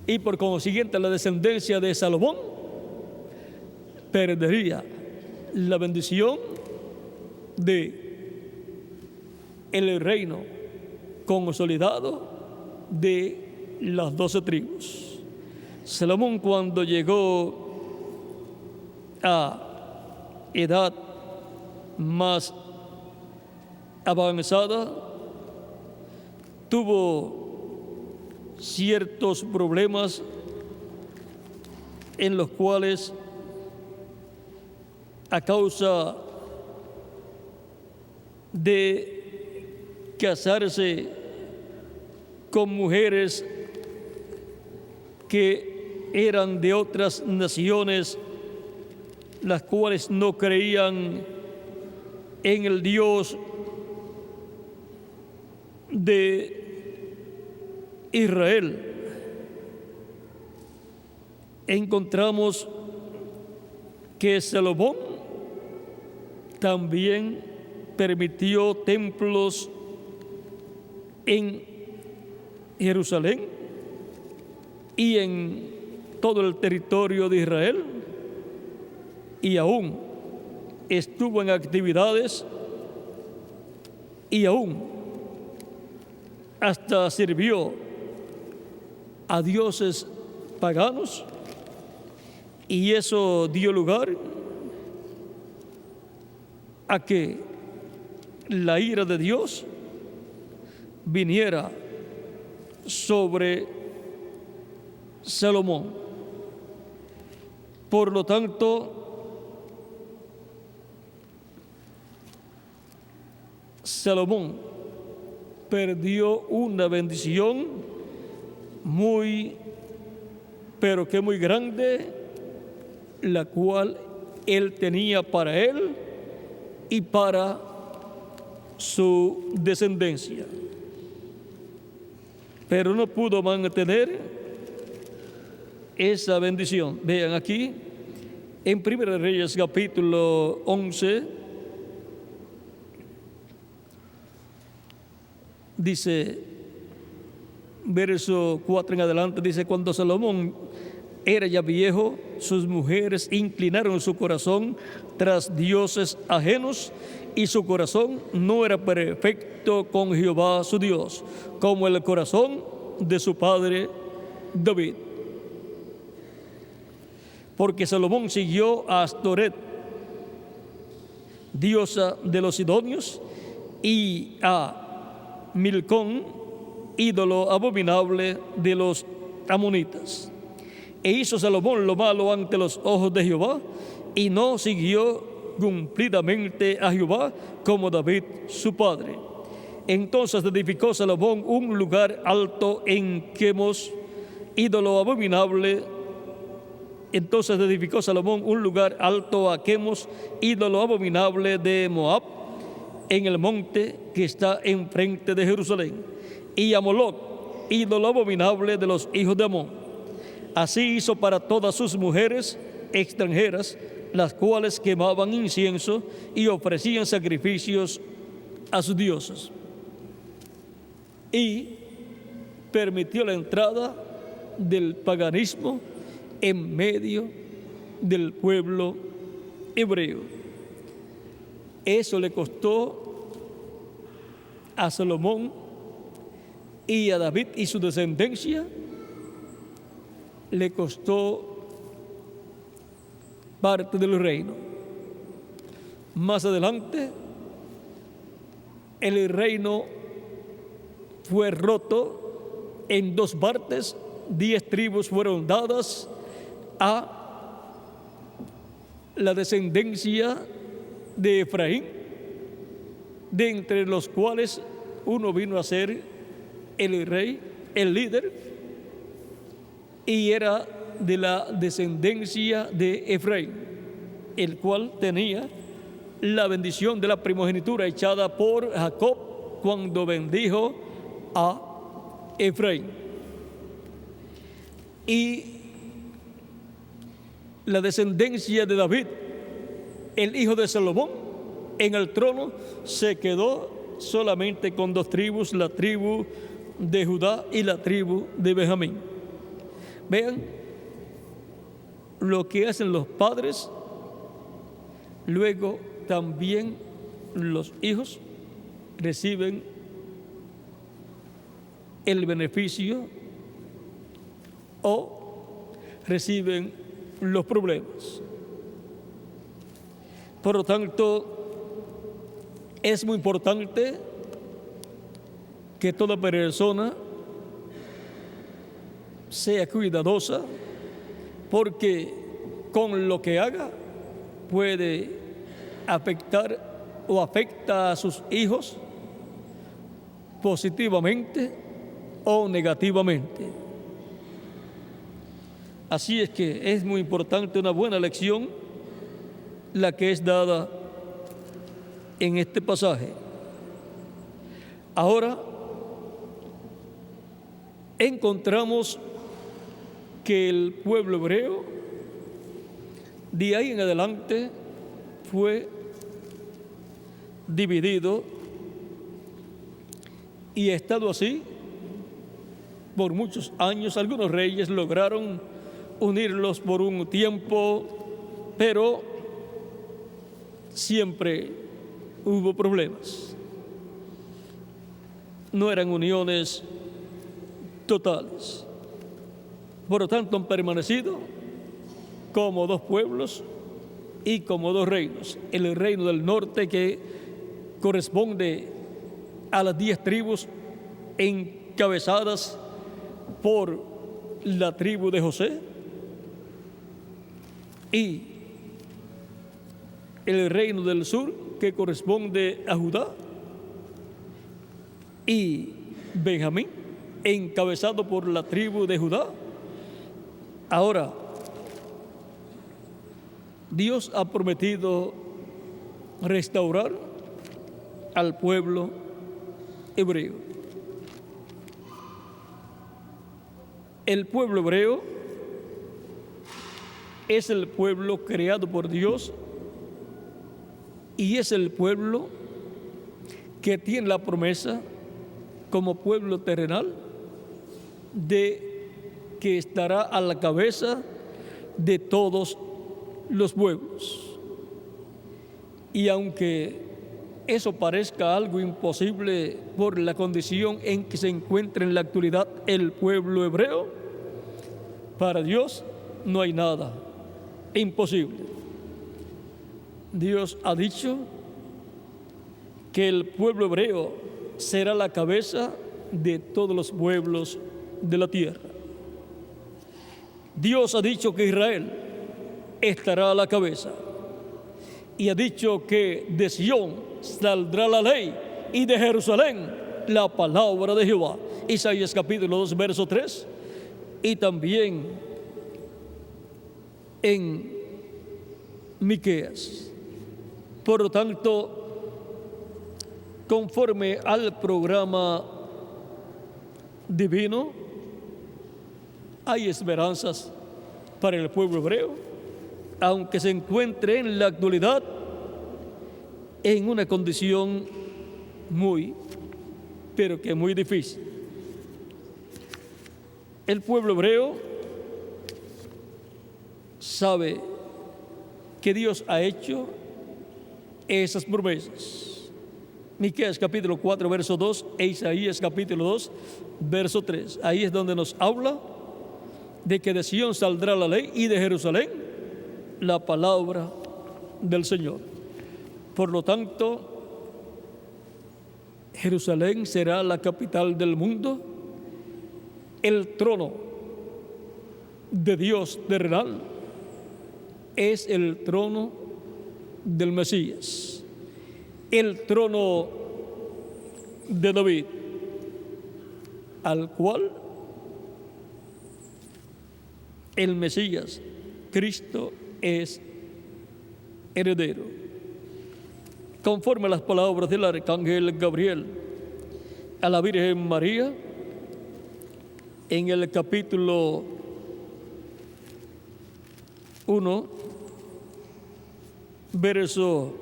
Y por consiguiente la descendencia de Salomón perdería la bendición de el reino consolidado de las 12 tribus. Salomón, cuando llegó a edad más avanzada, tuvo ciertos problemas en los cuales, a causa de casarse con mujeres que eran de otras naciones, las cuales no creían en el Dios de Israel, encontramos que Salomón también permitió templos en Jerusalén y en todo el territorio de Israel, y aún estuvo en actividades y aún hasta sirvió a dioses paganos, y eso dio lugar a que la ira de Dios viniera sobre Salomón. Por lo tanto, Salomón perdió una bendición muy, pero que muy grande, la cual él tenía para él y para su descendencia. Pero no pudo mantener esa bendición. Vean aquí, en 1 Reyes capítulo 11, dice, verso 4 en adelante, dice: cuando Salomón era ya viejo, sus mujeres inclinaron su corazón tras dioses ajenos, y su corazón no era perfecto con Jehová su Dios, como el corazón de su padre David. Porque Salomón siguió a Astoret, diosa de los sidonios, y a Milcón, ídolo abominable de los amonitas. E hizo Salomón lo malo ante los ojos de Jehová, y no siguió cumplidamente a Jehová como David su padre. Entonces edificó Salomón un lugar alto en Quemos, ídolo abominable. Entonces edificó Salomón un lugar alto a Quemos, ídolo abominable de Moab, en el monte que está enfrente de Jerusalén, y a Moloc, ídolo abominable de los hijos de Amón. Así hizo para todas sus mujeres extranjeras, las cuales quemaban incienso y ofrecían sacrificios a sus dioses. Y permitió la entrada del paganismo en medio del pueblo hebreo. Eso le costó a Salomón y a David y su descendencia, le costó parte del reino. Más adelante, el reino fue roto en dos partes, 10 tribus fueron dadas a la descendencia de Efraín, de entre los cuales uno vino a ser el rey, el líder, y era de la descendencia de Efraín, el cual tenía la bendición de la primogenitura echada por Jacob cuando bendijo a Efraín. Y la descendencia de David, el hijo de Salomón, en el trono se quedó solamente con 2 tribus, la tribu de Judá y la tribu de Benjamín. Vean lo que hacen los padres, luego también los hijos reciben el beneficio o reciben los problemas. Por lo tanto, es muy importante que toda persona sea cuidadosa, porque con lo que haga puede afectar o afecta a sus hijos positivamente o negativamente. Así es que es muy importante, una buena lección la que es dada en este pasaje. Ahora encontramos que el pueblo hebreo de ahí en adelante fue dividido y ha estado así por muchos años. Algunos reyes lograron unirlos por un tiempo, pero siempre hubo problemas. No eran uniones totales. Por lo tanto, han permanecido como 2 pueblos y como 2 reinos. El reino del norte, que corresponde a las 10 tribus encabezadas por la tribu de José, y el reino del sur, que corresponde a Judá y Benjamín, encabezado por la tribu de Judá. Ahora, Dios ha prometido restaurar al pueblo hebreo. El pueblo hebreo es el pueblo creado por Dios y es el pueblo que tiene la promesa como pueblo terrenal de que estará a la cabeza de todos los pueblos. Y aunque eso parezca algo imposible por la condición en que se encuentra en la actualidad el pueblo hebreo, para Dios no hay nada imposible. Dios ha dicho que el pueblo hebreo será la cabeza de todos los pueblos de la tierra. Dios ha dicho que Israel estará a la cabeza y ha dicho que de Sión saldrá la ley y de Jerusalén la palabra de Jehová. Isaías capítulo 2, verso 3, y también en Miqueas. Por lo tanto, conforme al programa divino, hay esperanzas para el pueblo hebreo, aunque se encuentre en la actualidad en una condición muy, pero que muy difícil. El pueblo hebreo sabe que Dios ha hecho esas promesas. Miqueas capítulo 4, verso 2 e Isaías capítulo 2, verso 3. Ahí es donde nos habla de que de Sión saldrá la ley y de Jerusalén la palabra del Señor. Por lo tanto, Jerusalén será la capital del mundo, el trono de Dios terrenal es el trono del Mesías, el trono de David, al cual el Mesías, Cristo, es heredero. Conforme a las palabras del arcángel Gabriel a la Virgen María, en el capítulo 1, verso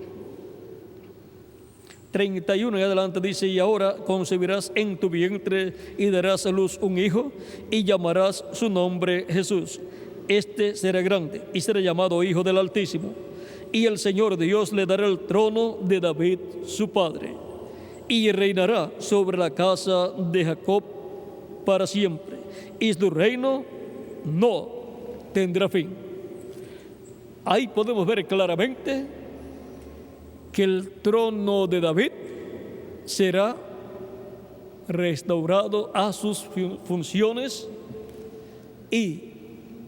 31 y adelante dice: y ahora concebirás en tu vientre y darás a luz un hijo y llamarás su nombre Jesús. Este será grande y será llamado Hijo del Altísimo, y el Señor Dios le dará el trono de David su padre, y reinará sobre la casa de Jacob para siempre, y su reino no tendrá fin. Ahí podemos ver claramente que el trono de David será restaurado a sus funciones y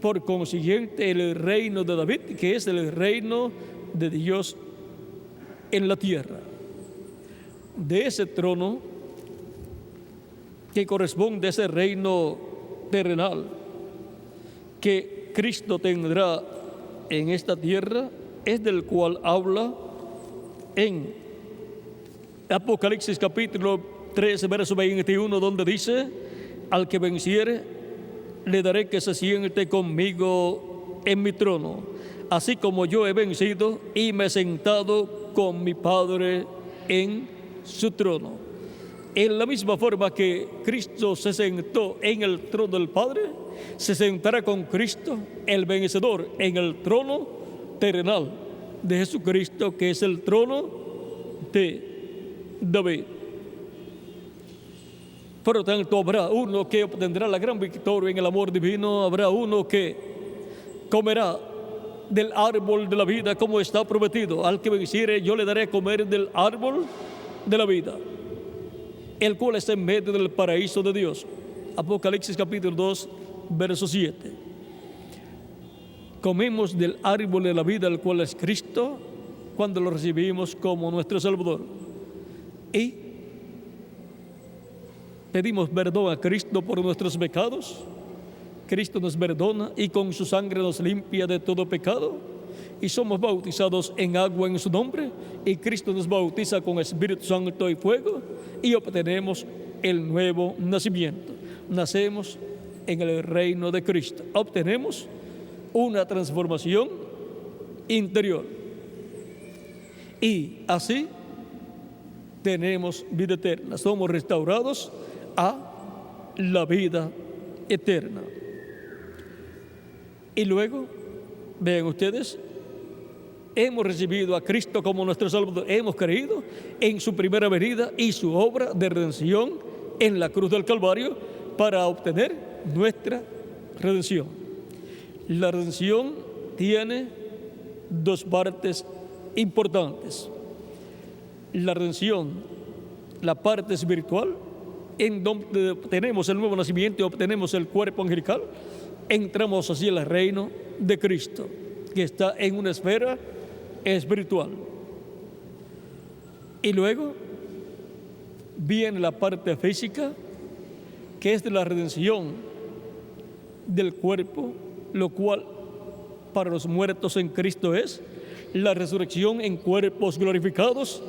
por consiguiente el reino de David, que es el reino de Dios en la tierra. De ese trono que corresponde a ese reino terrenal que Cristo tendrá en esta tierra, es del cual habla en Apocalipsis capítulo 13, verso 21, donde dice: al que venciere, le daré que se siente conmigo en mi trono, así como yo he vencido y me he sentado con mi Padre en su trono. En la misma forma que Cristo se sentó en el trono del Padre, se sentará con Cristo, el vencedor, en el trono terrenal de Jesucristo, que es el trono de David. Por lo tanto, habrá uno que obtendrá la gran victoria en el amor divino, habrá uno que comerá del árbol de la vida como está prometido. Al que venciere, yo le daré a comer del árbol de la vida, el cual está en medio del paraíso de Dios. Apocalipsis capítulo 2, verso 7. Comemos del árbol de la vida, el cual es Cristo, cuando lo recibimos como nuestro Salvador. Y pedimos perdón a Cristo por nuestros pecados. Cristo nos perdona y con su sangre nos limpia de todo pecado. Y somos bautizados en agua en su nombre. Y Cristo nos bautiza con Espíritu Santo y fuego. Y obtenemos el nuevo nacimiento. Nacemos en el reino de Cristo. Obtenemos una transformación interior. Y así tenemos vida eterna. Somos restaurados a la vida eterna. Y luego, vean ustedes, hemos recibido a Cristo como nuestro Salvador. Hemos creído en su primera venida y su obra de redención en la cruz del Calvario para obtener nuestra redención. La redención tiene dos partes importantes. La redención, la parte espiritual, en donde obtenemos el nuevo nacimiento y obtenemos el cuerpo angelical, entramos así al reino de Cristo, que está en una esfera espiritual. Y luego viene la parte física, que es de la redención del cuerpo, lo cual para los muertos en Cristo es la resurrección en cuerpos glorificados,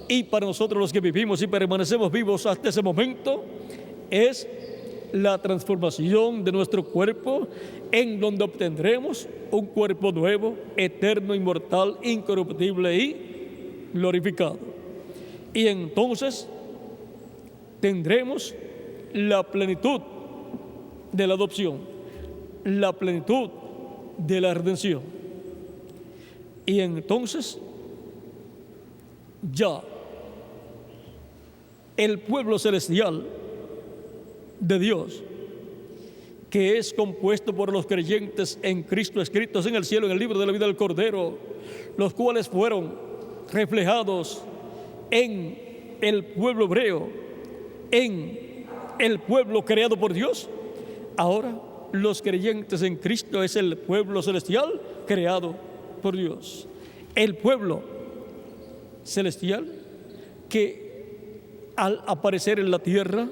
y para nosotros los que vivimos y permanecemos vivos hasta ese momento es la transformación de nuestro cuerpo, en donde obtendremos un cuerpo nuevo, eterno, inmortal, incorruptible y glorificado. Y entonces tendremos la plenitud de la adopción, la plenitud de la redención. Y entonces ya el pueblo celestial de Dios, que es compuesto por los creyentes en Cristo, escritos en el cielo, en el libro de la vida del Cordero, los cuales fueron reflejados en el pueblo hebreo, en el pueblo creado por Dios. Ahora los creyentes en Cristo es el pueblo celestial creado por Dios. El pueblo celestial que al aparecer en la tierra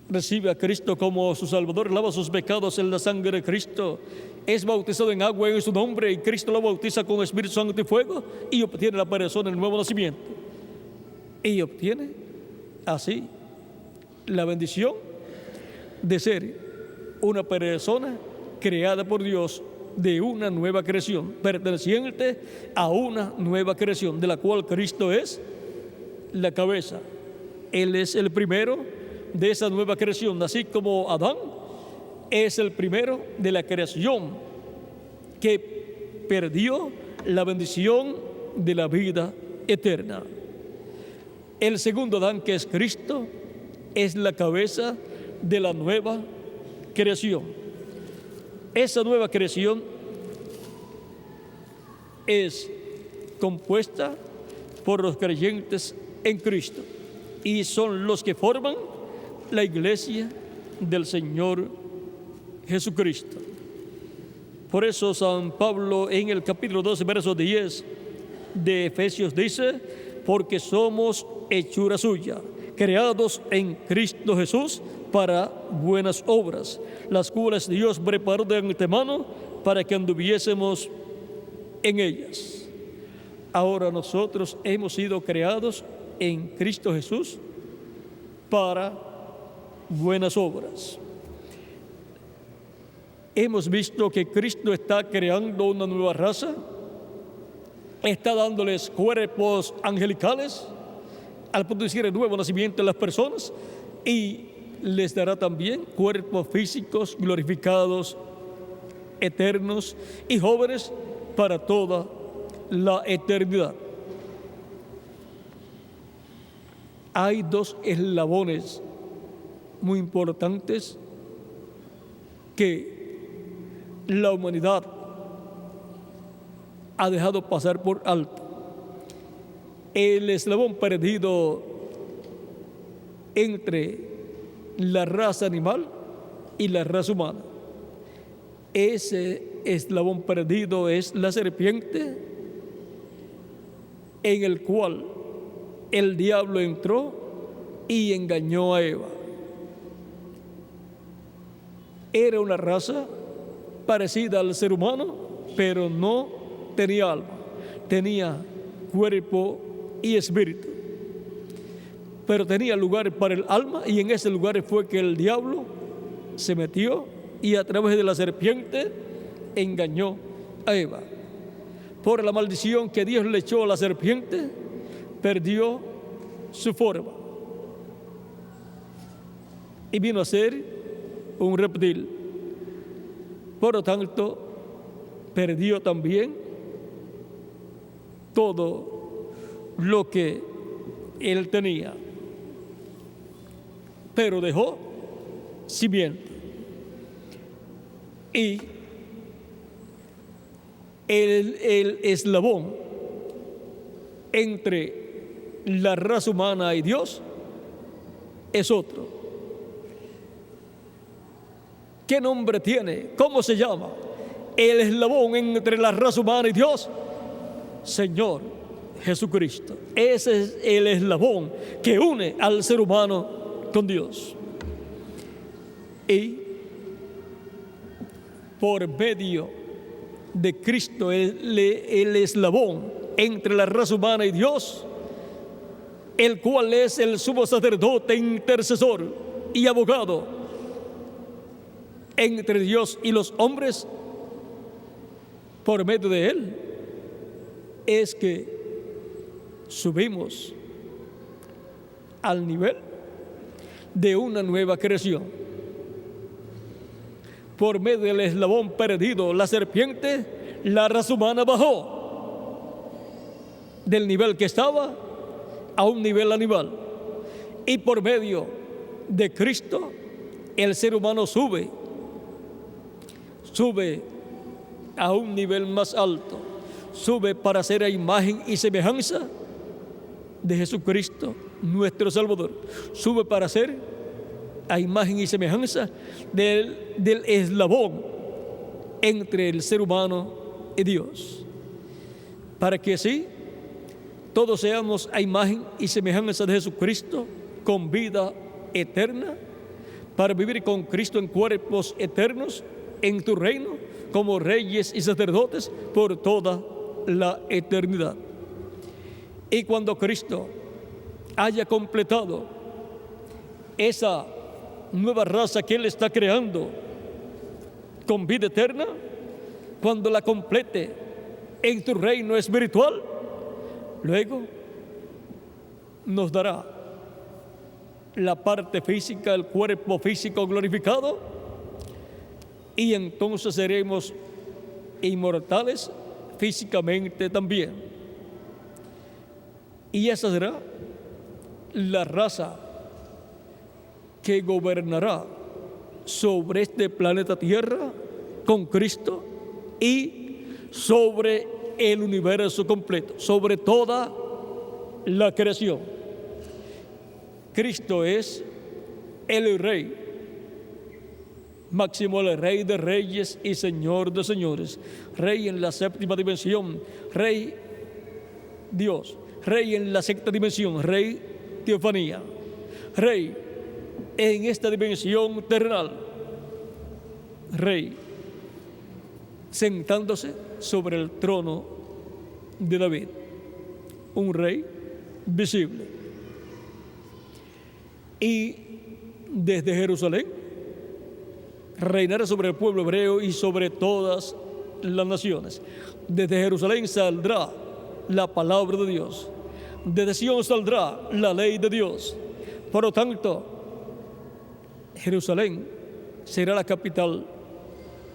recibe a Cristo como su Salvador, lava sus pecados en la sangre de Cristo, es bautizado en agua en su nombre, y Cristo lo bautiza con Espíritu Santo y fuego, y obtiene la persona el nuevo nacimiento. Y obtiene así la bendición de ser una persona creada por Dios, de una nueva creación, perteneciente a una nueva creación, de la cual Cristo es la cabeza. Él es el primero de esa nueva creación, así como Adán es el primero de la creación que perdió la bendición de la vida eterna. El segundo Adán, que es Cristo, es la cabeza de la nueva creación. Esa nueva creación es compuesta por los creyentes en Cristo y son los que forman la iglesia del Señor Jesucristo. Por eso San Pablo en el capítulo 12, verso 10 de Efesios dice: porque somos hechura suya, creados en Cristo Jesús para buenas obras, las cuales Dios preparó de antemano para que anduviésemos en ellas. Ahora nosotros hemos sido creados en Cristo Jesús para buenas obras. Hemos visto que Cristo está creando una nueva raza, está dándoles cuerpos angelicales al producir el nuevo nacimiento de las personas, y les dará también cuerpos físicos glorificados, eternos y jóvenes para toda la eternidad. Hay dos eslabones muy importantes que la humanidad ha dejado pasar por alto. El eslabón perdido entre la raza animal y la raza humana. Ese eslabón perdido es la serpiente, en el cual el diablo entró y engañó a Eva. Era una raza parecida al ser humano, pero no tenía alma, tenía cuerpo y espíritu, pero tenía lugar para el alma, y en ese lugar fue que el diablo se metió y a través de la serpiente engañó a Eva. Por la maldición que Dios le echó a la serpiente, perdió su forma y vino a ser un reptil. Por lo tanto, perdió también todo lo que él tenía, pero dejó simiente. Y el eslabón entre la raza humana y Dios es otro. ¿Qué nombre tiene? ¿Cómo se llama? El eslabón entre la raza humana y Dios: Señor Jesucristo. Ese es el eslabón que une al ser humano con Dios. Y por medio de Cristo, el eslabón entre la raza humana y Dios, el cual es el sumo sacerdote, intercesor y abogado entre Dios y los hombres, por medio de él es que subimos al nivel de una nueva creación. Por medio del eslabón perdido, la serpiente, la raza humana bajó del nivel que estaba a un nivel animal. Y por medio de Cristo, el ser humano sube a un nivel más alto, sube para ser a imagen y semejanza de Jesucristo, nuestro Salvador. Sube para ser a imagen y semejanza del eslabón entre el ser humano y Dios, para que así todos seamos a imagen y semejanza de Jesucristo, con vida eterna, para vivir con Cristo en cuerpos eternos en tu reino, como reyes y sacerdotes por toda la eternidad. Y cuando Cristo haya completado esa nueva raza que Él está creando con vida eterna, cuando la complete en tu reino espiritual, luego nos dará la parte física, el cuerpo físico glorificado, y entonces seremos inmortales físicamente también. Y esa será la raza que gobernará sobre este planeta Tierra con Cristo y sobre el universo completo, sobre toda la creación. Cristo es el Rey máximo, el Rey de reyes y Señor de señores, Rey en la séptima dimensión, Rey Dios, Rey en la sexta dimensión, Rey teofanía, Rey en esta dimensión terrenal, Rey sentándose sobre el trono de David, un Rey visible. Y desde Jerusalén reinará sobre el pueblo hebreo y sobre todas las naciones. Desde Jerusalén saldrá la palabra de Dios. Desde Sion saldrá la ley de Dios. Por lo tanto, Jerusalén será la capital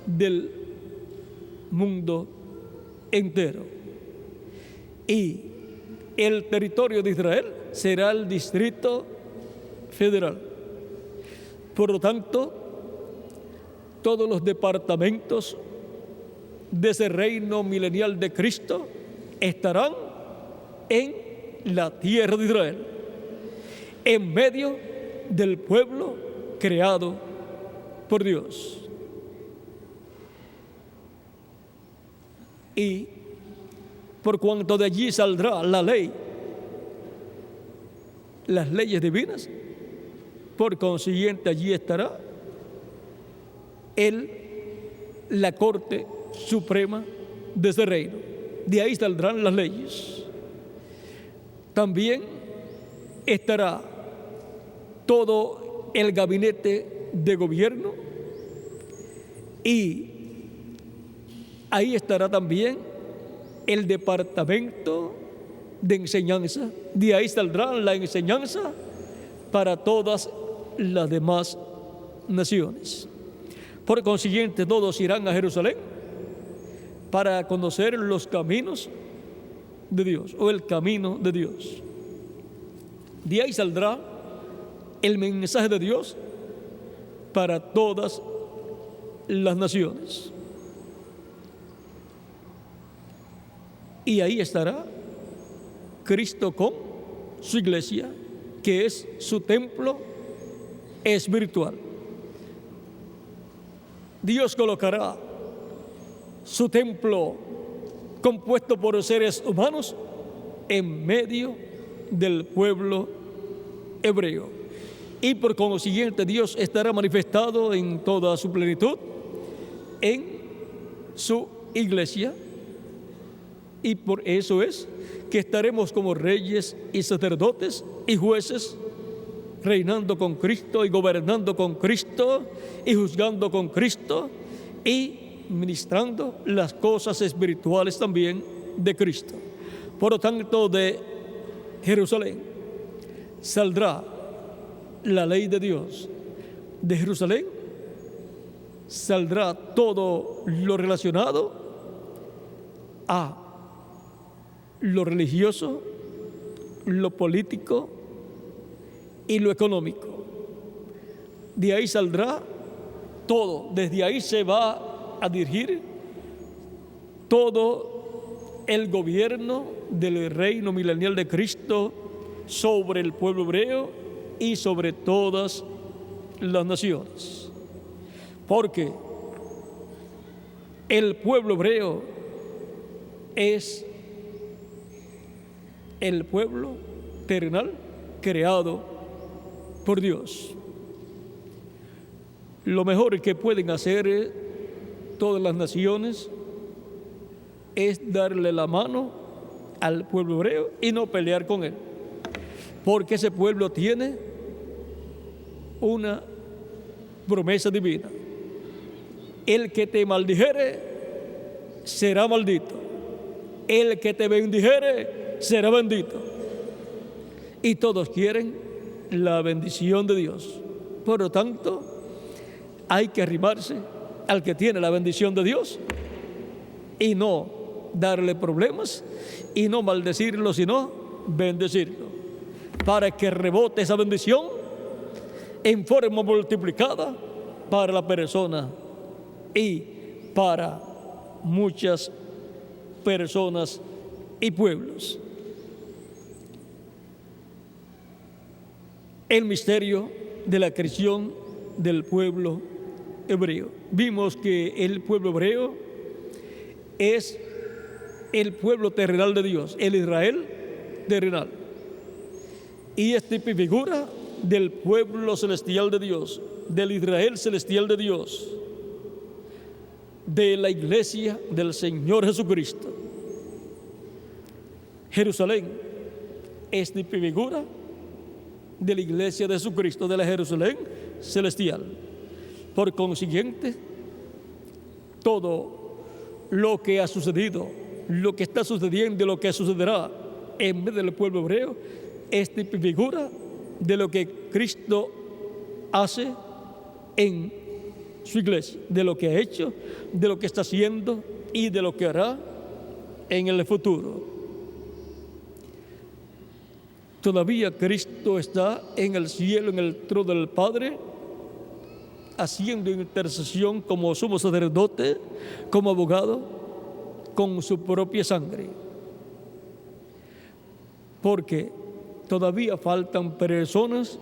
del mundo entero. Y el territorio de Israel será el Distrito Federal. Por lo tanto, todos los departamentos de ese reino milenial de Cristo estarán en la tierra de Israel, en medio del pueblo creado por Dios. Y por cuanto de allí saldrá la ley, las leyes divinas, por consiguiente allí estará la corte suprema de ese reino. De ahí saldrán las leyes. También estará todo el gabinete de gobierno, y ahí estará también el departamento de enseñanza. De ahí saldrá la enseñanza para todas las demás naciones. Por consiguiente, todos irán a Jerusalén para conocer los caminos de Dios, o el camino de Dios. De ahí saldrá el mensaje de Dios para todas las naciones. Y ahí estará Cristo con su iglesia, que es su templo espiritual. Dios colocará su templo compuesto por seres humanos en medio del pueblo hebreo. Y por consiguiente Dios estará manifestado en toda su plenitud en su iglesia. Y por eso es que estaremos como reyes y sacerdotes y jueces, reinando con Cristo y gobernando con Cristo y juzgando con Cristo y ministrando las cosas espirituales también de Cristo. Por lo tanto, de Jerusalén saldrá la ley de Dios. De Jerusalén saldrá todo lo relacionado a lo religioso, lo político y lo económico. De ahí saldrá todo, desde ahí se va a dirigir todo el gobierno del reino milenial de Cristo sobre el pueblo hebreo y sobre todas las naciones. Porque el pueblo hebreo es el pueblo terrenal creado por Dios. Lo mejor que pueden hacer todas las naciones es darle la mano al pueblo hebreo y no pelear con él, porque ese pueblo tiene una promesa divina. El que te maldijere será maldito, el que te bendijere será bendito. Y todos quieren la bendición de Dios. Por lo tanto, hay que arrimarse al que tiene la bendición de Dios y no darle problemas y no maldecirlo, sino bendecirlo, para que rebote esa bendición en forma multiplicada para la persona y para muchas personas y pueblos. El misterio de la creación del pueblo hebreo. Vimos que el pueblo hebreo es el pueblo terrenal de Dios, el Israel terrenal. Y es tipo y figura del pueblo celestial de Dios, del Israel celestial de Dios, de la iglesia del Señor Jesucristo. Jerusalén es tipo y figura de la iglesia de Jesucristo, de la Jerusalén celestial. Por consiguiente, todo lo que ha sucedido, lo que está sucediendo y lo que sucederá en medio del pueblo hebreo es tipo y figura de lo que Cristo hace en su iglesia, de lo que ha hecho, de lo que está haciendo y de lo que hará en el futuro. Todavía Cristo está en el cielo, en el trono del Padre, haciendo intercesión como sumo sacerdote, como abogado, con su propia sangre. Porque todavía faltan personas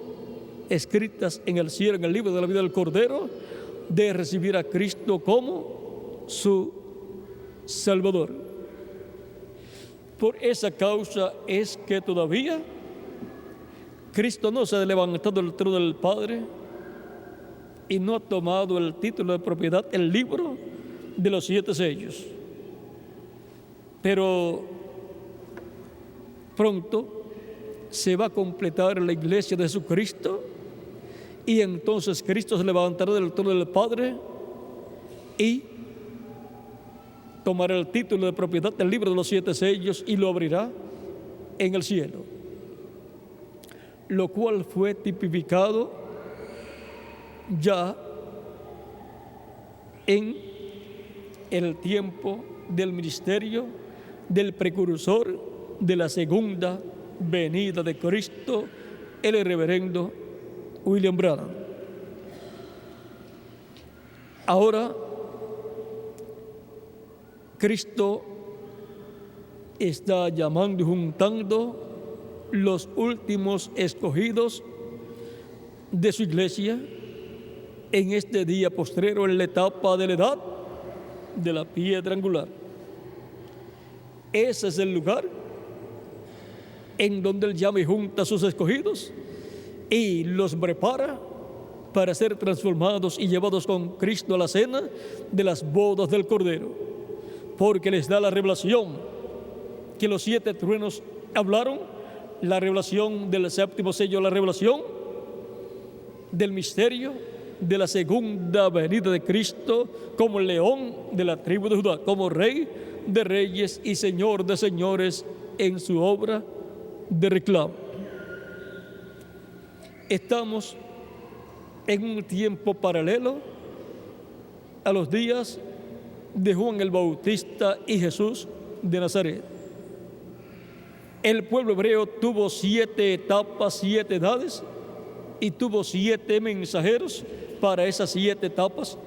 escritas en el cielo, en el libro de la vida del Cordero, de recibir a Cristo como su Salvador. Por esa causa es que todavía Cristo no se ha levantado del trono del Padre y no ha tomado el título de propiedad, el libro de los 7 sellos. Pero pronto se va a completar la iglesia de Jesucristo y entonces Cristo se levantará del trono del Padre y tomará el título de propiedad del libro de los 7 sellos y lo abrirá en el cielo, lo cual fue tipificado ya en el tiempo del ministerio del precursor de la segunda venida de Cristo, el reverendo William Branham. Ahora Cristo está llamando y juntando los últimos escogidos de su iglesia en este día postrero, en la etapa de la edad de la piedra angular. Ese es el lugar en donde Él llama y junta a sus escogidos y los prepara para ser transformados y llevados con Cristo a la cena de las bodas del Cordero, porque les da la revelación que los 7 truenos hablaron, la revelación del 7º sello, la revelación del misterio de la segunda venida de Cristo como león de la tribu de Judá, como rey de reyes y señor de señores en su obra de reclamo. estamos en un tiempo paralelo a los días de Juan el Bautista y Jesús de Nazaret. El pueblo hebreo tuvo 7 etapas, 7 edades, y tuvo 7 mensajeros para esas 7 etapas,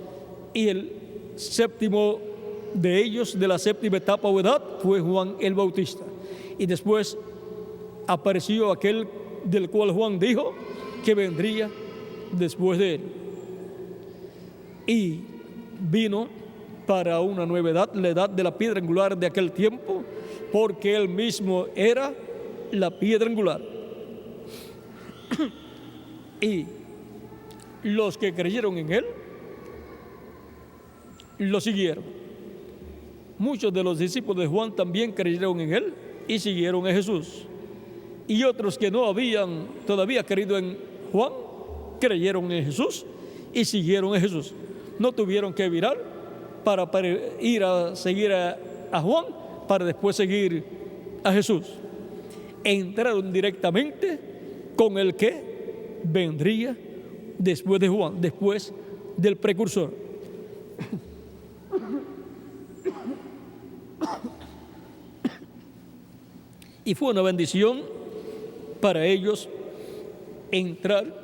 y el séptimo de ellos, de la séptima etapa o edad, fue Juan el Bautista. Y después apareció aquel del cual Juan dijo que vendría después de él. Y vino para una nueva edad, la edad de la piedra angular de aquel tiempo, porque él mismo era la piedra angular. Y los que creyeron en él lo siguieron. Muchos de los discípulos de Juan también creyeron en él y siguieron a Jesús. Y otros que no habían todavía creído en Juan, creyeron en Jesús y siguieron a Jesús. No tuvieron que virar para ir a seguir a Juan, para después seguir a Jesús. Entraron directamente con el que vendría después de Juan, después del precursor. Y fue una bendición para ellos entrar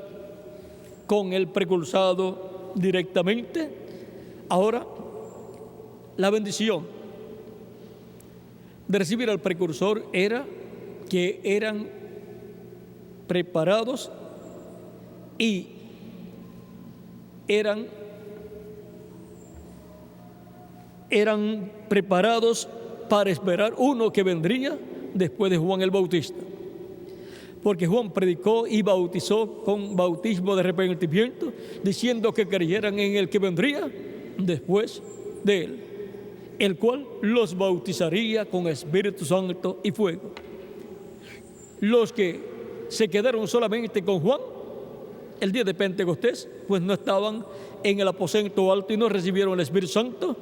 con el precursado directamente. Ahora, la bendición de recibir al precursor era que eran preparados y eran preparados para esperar uno que vendría después de Juan el Bautista. Porque Juan predicó y bautizó con bautismo de arrepentimiento, diciendo que creyeran en el que vendría después de él, el cual los bautizaría con Espíritu Santo y fuego. Los que se quedaron solamente con Juan el día de Pentecostés, pues no estaban en el aposento alto y no recibieron el Espíritu Santo.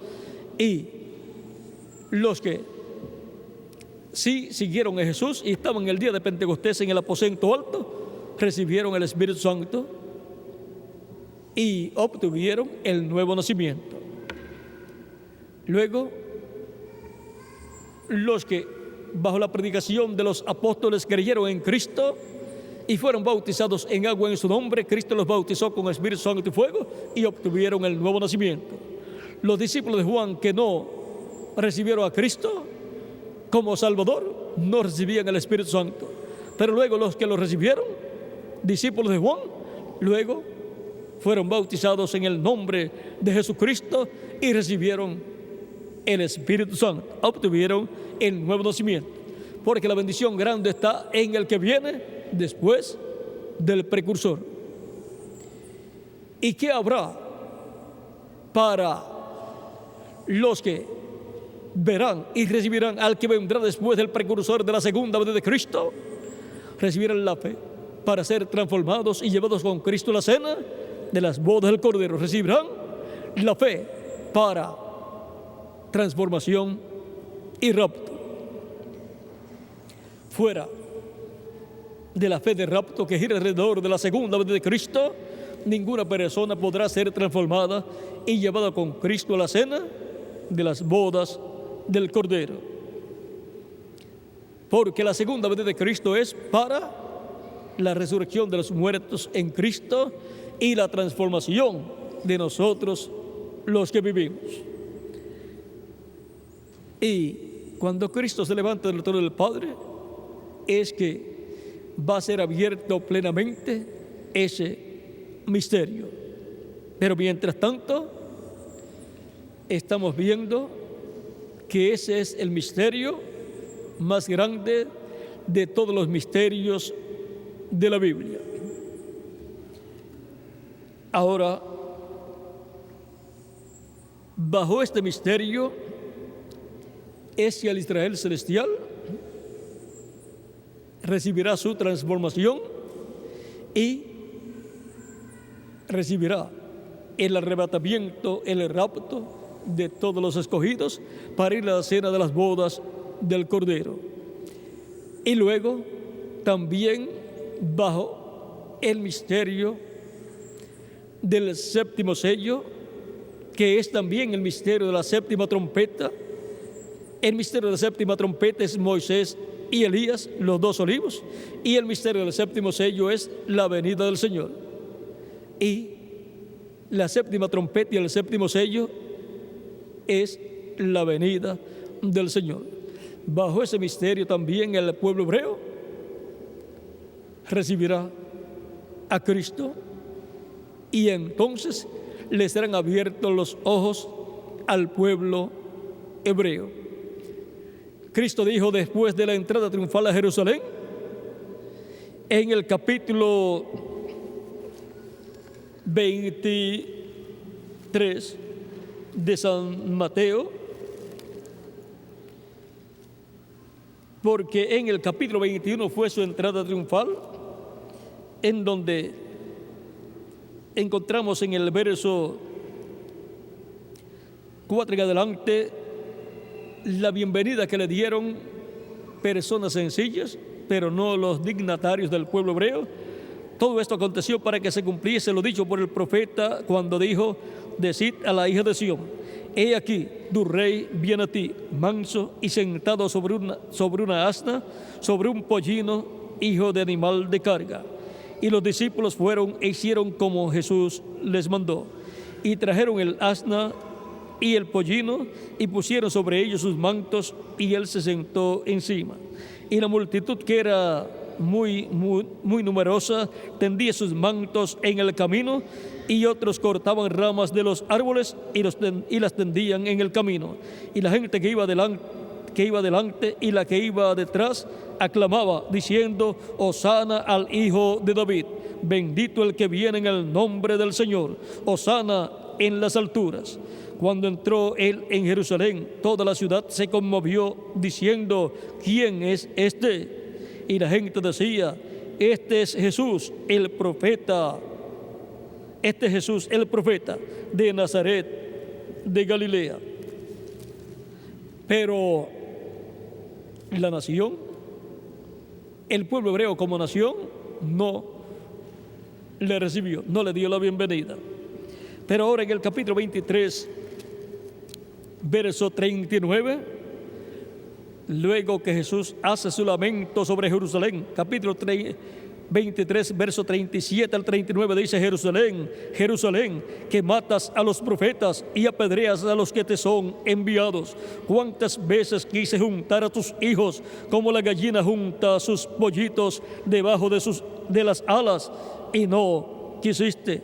Y los que sí siguieron a Jesús y estaban en el día de Pentecostés en el aposento alto, recibieron el Espíritu Santo y obtuvieron el nuevo nacimiento. Luego, los que bajo la predicación de los apóstoles creyeron en Cristo y fueron bautizados en agua en su nombre, Cristo los bautizó con Espíritu Santo y fuego y obtuvieron el nuevo nacimiento. Los discípulos de Juan que no recibieron a Cristo como Salvador no recibían el Espíritu Santo, pero luego los que lo recibieron, discípulos de Juan, luego fueron bautizados en el nombre de Jesucristo y recibieron el Espíritu Santo, obtuvieron el nuevo nacimiento, porque la bendición grande está en el que viene después del precursor. ¿Y qué habrá para los que verán y recibirán al que vendrá después del precursor de la segunda venida de Cristo? Recibirán la fe para ser transformados y llevados con Cristo a la cena de las bodas del Cordero. Recibirán la fe para transformación y rapto. Fuera de la fe de rapto que gira alrededor de la segunda venida de Cristo, ninguna persona podrá ser transformada y llevada con Cristo a la cena de las bodas del Cordero. Porque la segunda venida de Cristo es para la resurrección de los muertos en Cristo y la transformación de nosotros los que vivimos. Y cuando Cristo se levanta del trono del Padre, es que va a ser abierto plenamente ese misterio. Pero mientras tanto, estamos viendo que ese es el misterio más grande de todos los misterios de la Biblia. Ahora, bajo este misterio es que el Israel celestial recibirá su transformación y recibirá el arrebatamiento, el rapto de todos los escogidos para ir a la cena de las bodas del Cordero. Y luego también bajo el misterio del séptimo sello, que es también el misterio de la séptima trompeta. El misterio de la séptima trompeta es Moisés y Elías, los dos olivos, y el misterio del séptimo sello es la venida del Señor. Y la séptima trompeta y el séptimo sello es la venida del Señor. Bajo ese misterio también el pueblo hebreo recibirá a Cristo, y entonces les serán abiertos los ojos al pueblo hebreo. Cristo dijo después de la entrada triunfal a Jerusalén, en el capítulo 23 de San Mateo, porque en el capítulo 21 fue su entrada triunfal, en donde encontramos en el verso 4 en adelante la bienvenida que le dieron personas sencillas, pero no los dignatarios del pueblo hebreo. Todo esto aconteció para que se cumpliese lo dicho por el profeta cuando dijo: decid a la hija de Sión, he aquí, tu rey viene a ti, manso y sentado sobre una asna, sobre un pollino, hijo de animal de carga. Y los discípulos fueron e hicieron como Jesús les mandó, y trajeron el asna y el pollino, y pusieron sobre ellos sus mantos, y él se sentó encima. Y la multitud, que era muy numerosa, tendía sus mantos en el camino, y otros cortaban ramas de los árboles y las tendían en el camino. Y la gente que iba delante y la que iba detrás aclamaba, diciendo: Hosana al Hijo de David, bendito el que viene en el nombre del Señor, Hosana en las alturas. Cuando entró él en Jerusalén, toda la ciudad se conmovió, diciendo: ¿quién es este? Y la gente decía: este es Jesús, el profeta. Este es Jesús, el profeta de Nazaret de Galilea. Pero la nación, el pueblo hebreo como nación, no le recibió, no le dio la bienvenida. Pero ahora en el capítulo 23, verso 39, luego que Jesús hace su lamento sobre Jerusalén, capítulo 23, verso 37 al 39, dice: Jerusalén, Jerusalén, que matas a los profetas y apedreas a los que te son enviados. ¿Cuántas veces quise juntar a tus hijos como la gallina junta sus pollitos debajo de las alas, y no quisiste?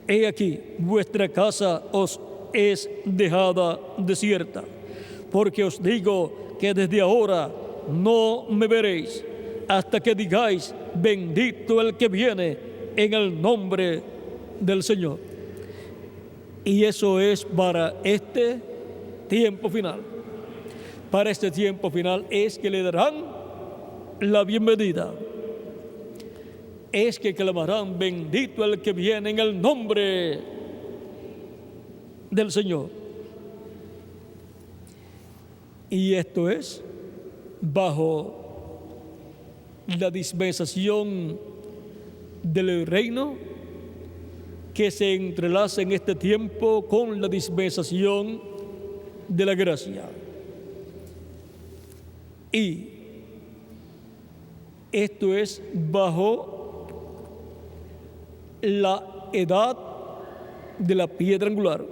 He aquí, vuestra casa os es dejada desierta, porque os digo que desde ahora no me veréis, hasta que digáis: bendito el que viene en el nombre del Señor. Y eso es para este tiempo final. Para este tiempo final es que le darán la bienvenida. Es que clamarán: bendito el que viene en el nombre del Señor. Y esto es bajo la dispensación del reino, que se entrelaza en este tiempo con la dispensación de la gracia. Y esto es bajo la edad de la piedra angular.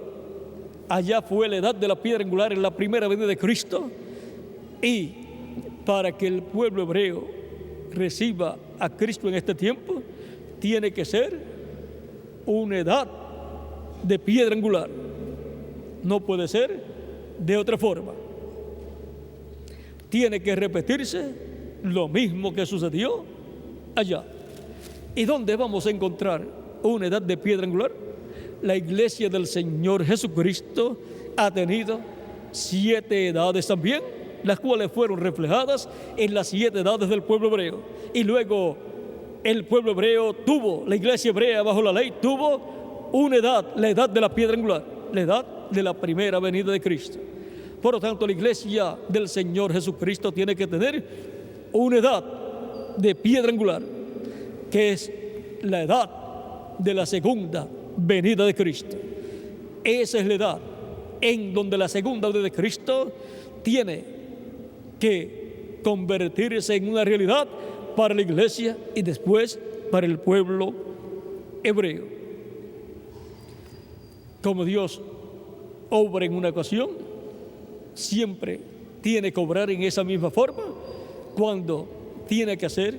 Allá fue la edad de la piedra angular en la primera venida de Cristo, y para que el pueblo hebreo reciba a Cristo en este tiempo, tiene que ser una edad de piedra angular. No puede ser de otra forma. Tiene que repetirse lo mismo que sucedió allá. ¿Y dónde vamos a encontrar una edad de piedra angular? La iglesia del Señor Jesucristo ha tenido 7 edades también, las cuales fueron reflejadas en las 7 edades del pueblo hebreo. Y luego el pueblo hebreo tuvo, la iglesia hebrea bajo la ley tuvo una edad, la edad de la piedra angular, la edad de la primera venida de Cristo. Por lo tanto, la iglesia del Señor Jesucristo tiene que tener una edad de piedra angular, que es la edad de la segunda venida de Cristo. Esa es la edad en donde la segunda venida de Cristo tiene que convertirse en una realidad para la iglesia y después para el pueblo hebreo. Como Dios obra en una ocasión, siempre tiene que obrar en esa misma forma cuando tiene que hacer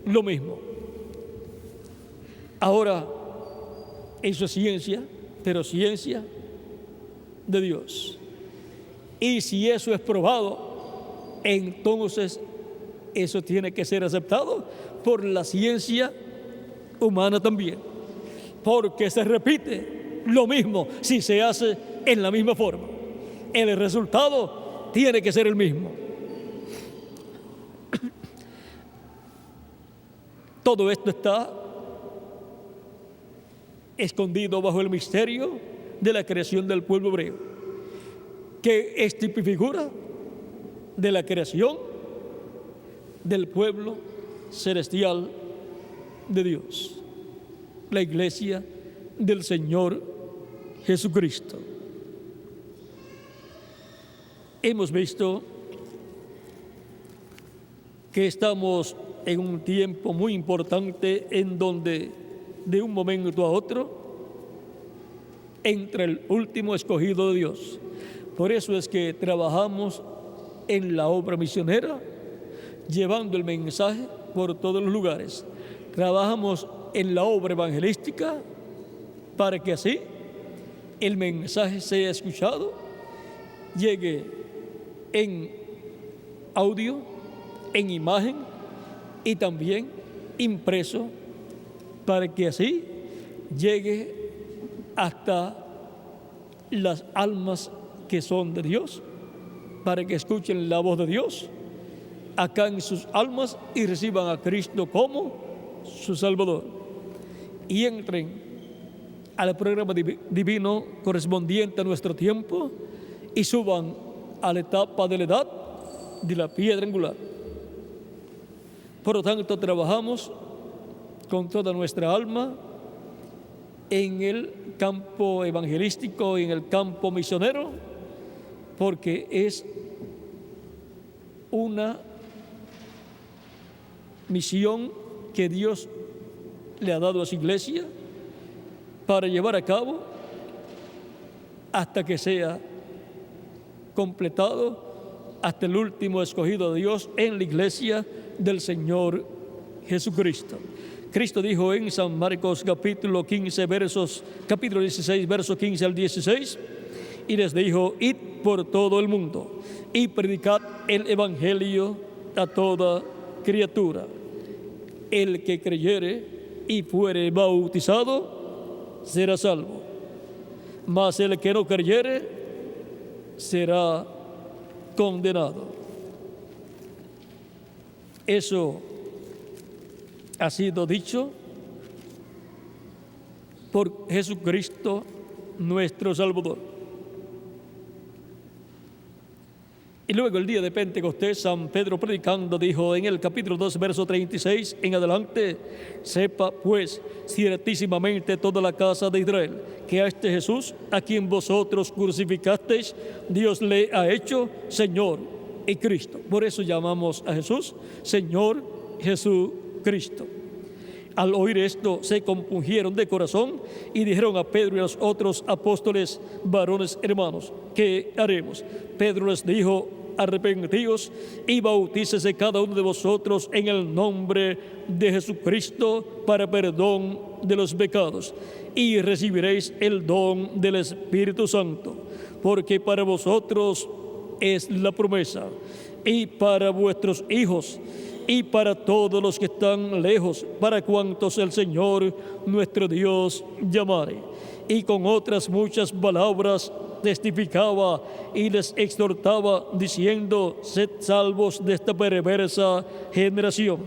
lo mismo. Ahora, eso es ciencia, pero ciencia de Dios. Y si eso es probado, entonces eso tiene que ser aceptado por la ciencia humana también, porque se repite lo mismo si se hace en la misma forma. El resultado tiene que ser el mismo. Todo esto está escondido bajo el misterio de la creación del pueblo hebreo, que es tipo y figura de la creación del pueblo celestial de Dios, la iglesia del Señor Jesucristo. Hemos visto que estamos en un tiempo muy importante en donde de un momento a otro entra el último escogido de Dios. Por eso es que trabajamos en la obra misionera, llevando el mensaje por todos los lugares. Trabajamos en la obra evangelística para que así el mensaje sea escuchado, llegue en audio, en imagen y también impreso, para que así llegue hasta las almas que son de Dios, para que escuchen la voz de Dios acá en sus almas y reciban a Cristo como su Salvador y entren al programa divino correspondiente a nuestro tiempo y suban a la etapa de la edad de la piedra angular. Por lo tanto, trabajamos con toda nuestra alma en el campo evangelístico y en el campo misionero, porque es una misión que Dios le ha dado a su iglesia para llevar a cabo hasta que sea completado, hasta el último escogido de Dios en la iglesia del Señor Jesucristo. Cristo dijo en San Marcos capítulo 16, versos 15 al 16, y les dijo: id por todo el mundo y predicad el evangelio a toda criatura. El que creyere y fuere bautizado será salvo, mas el que no creyere será condenado. Eso ha sido dicho por Jesucristo nuestro Salvador. Y luego el día de Pentecostés, San Pedro predicando dijo en el capítulo 2, verso 36 en adelante: sepa pues ciertísimamente toda la casa de Israel que a este Jesús, a quien vosotros crucificasteis, Dios le ha hecho Señor y Cristo. Por eso llamamos a Jesús Señor Jesucristo. Al oír esto se compungieron de corazón y dijeron a Pedro y a los otros apóstoles: varones hermanos, ¿qué haremos? Pedro les dijo: arrepentíos y bautícese cada uno de vosotros en el nombre de Jesucristo para perdón de los pecados, y recibiréis el don del Espíritu Santo, porque para vosotros es la promesa, y para vuestros hijos, y para todos los que están lejos, para cuantos el Señor nuestro Dios llamare. Y con otras muchas palabras testificaba y les exhortaba, diciendo: sed salvos de esta perversa generación.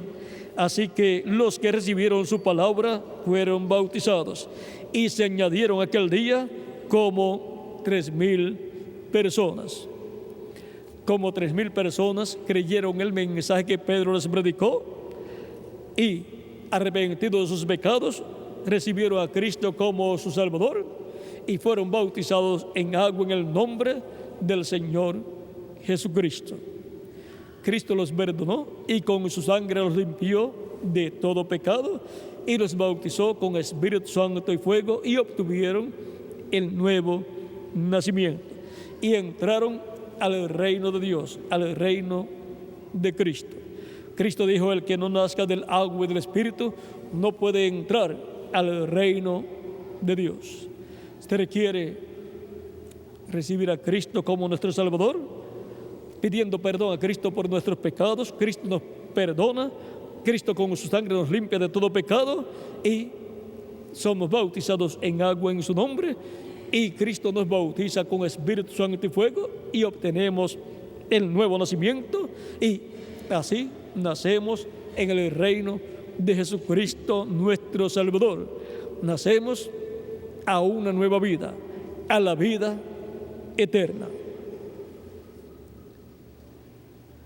Así que los que recibieron su palabra fueron bautizados, y se añadieron aquel día como 3,000 personas. Como 3,000 personas creyeron el mensaje que Pedro les predicó, y arrepentidos de sus pecados, recibieron a Cristo como su Salvador y fueron bautizados en agua en el nombre del Señor Jesucristo. Cristo los perdonó y con su sangre los limpió de todo pecado y los bautizó con Espíritu Santo y fuego y obtuvieron el nuevo nacimiento y entraron al reino de Dios, al reino de Cristo. Cristo dijo: el que no nazca del agua y del Espíritu no puede entrar al reino de Dios. Usted requiere recibir a Cristo como nuestro Salvador, pidiendo perdón a Cristo por nuestros pecados. Cristo nos perdona, Cristo con su sangre nos limpia de todo pecado y somos bautizados en agua en su nombre, y Cristo nos bautiza con Espíritu Santo y fuego y obtenemos el nuevo nacimiento, y así nacemos en el reino de Jesucristo nuestro Salvador. Nacemos a una nueva vida, a la vida eterna.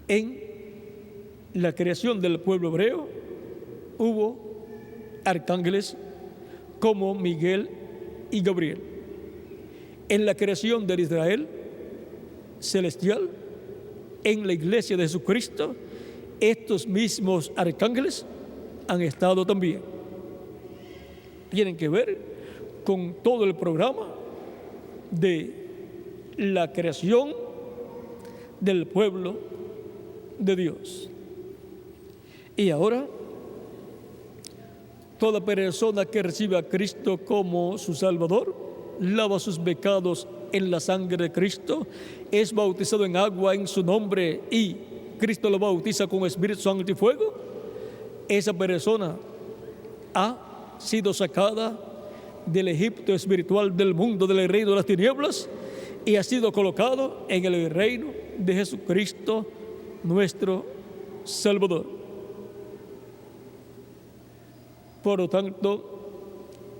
En la creación del pueblo hebreo hubo arcángeles como Miguel y Gabriel. En la creación del Israel celestial, en la iglesia de Jesucristo, estos mismos arcángeles han estado también. Tienen que ver con todo el programa de la creación del pueblo de Dios. Y ahora, toda persona que recibe a Cristo como su Salvador, lava sus pecados en la sangre de Cristo, es bautizado en agua en su nombre y Cristo lo bautiza con Espíritu Santo y fuego, esa persona ha sido sacada del Egipto espiritual, del mundo, del reino de las tinieblas, y ha sido colocado en el reino de Jesucristo nuestro Salvador. Por lo tanto,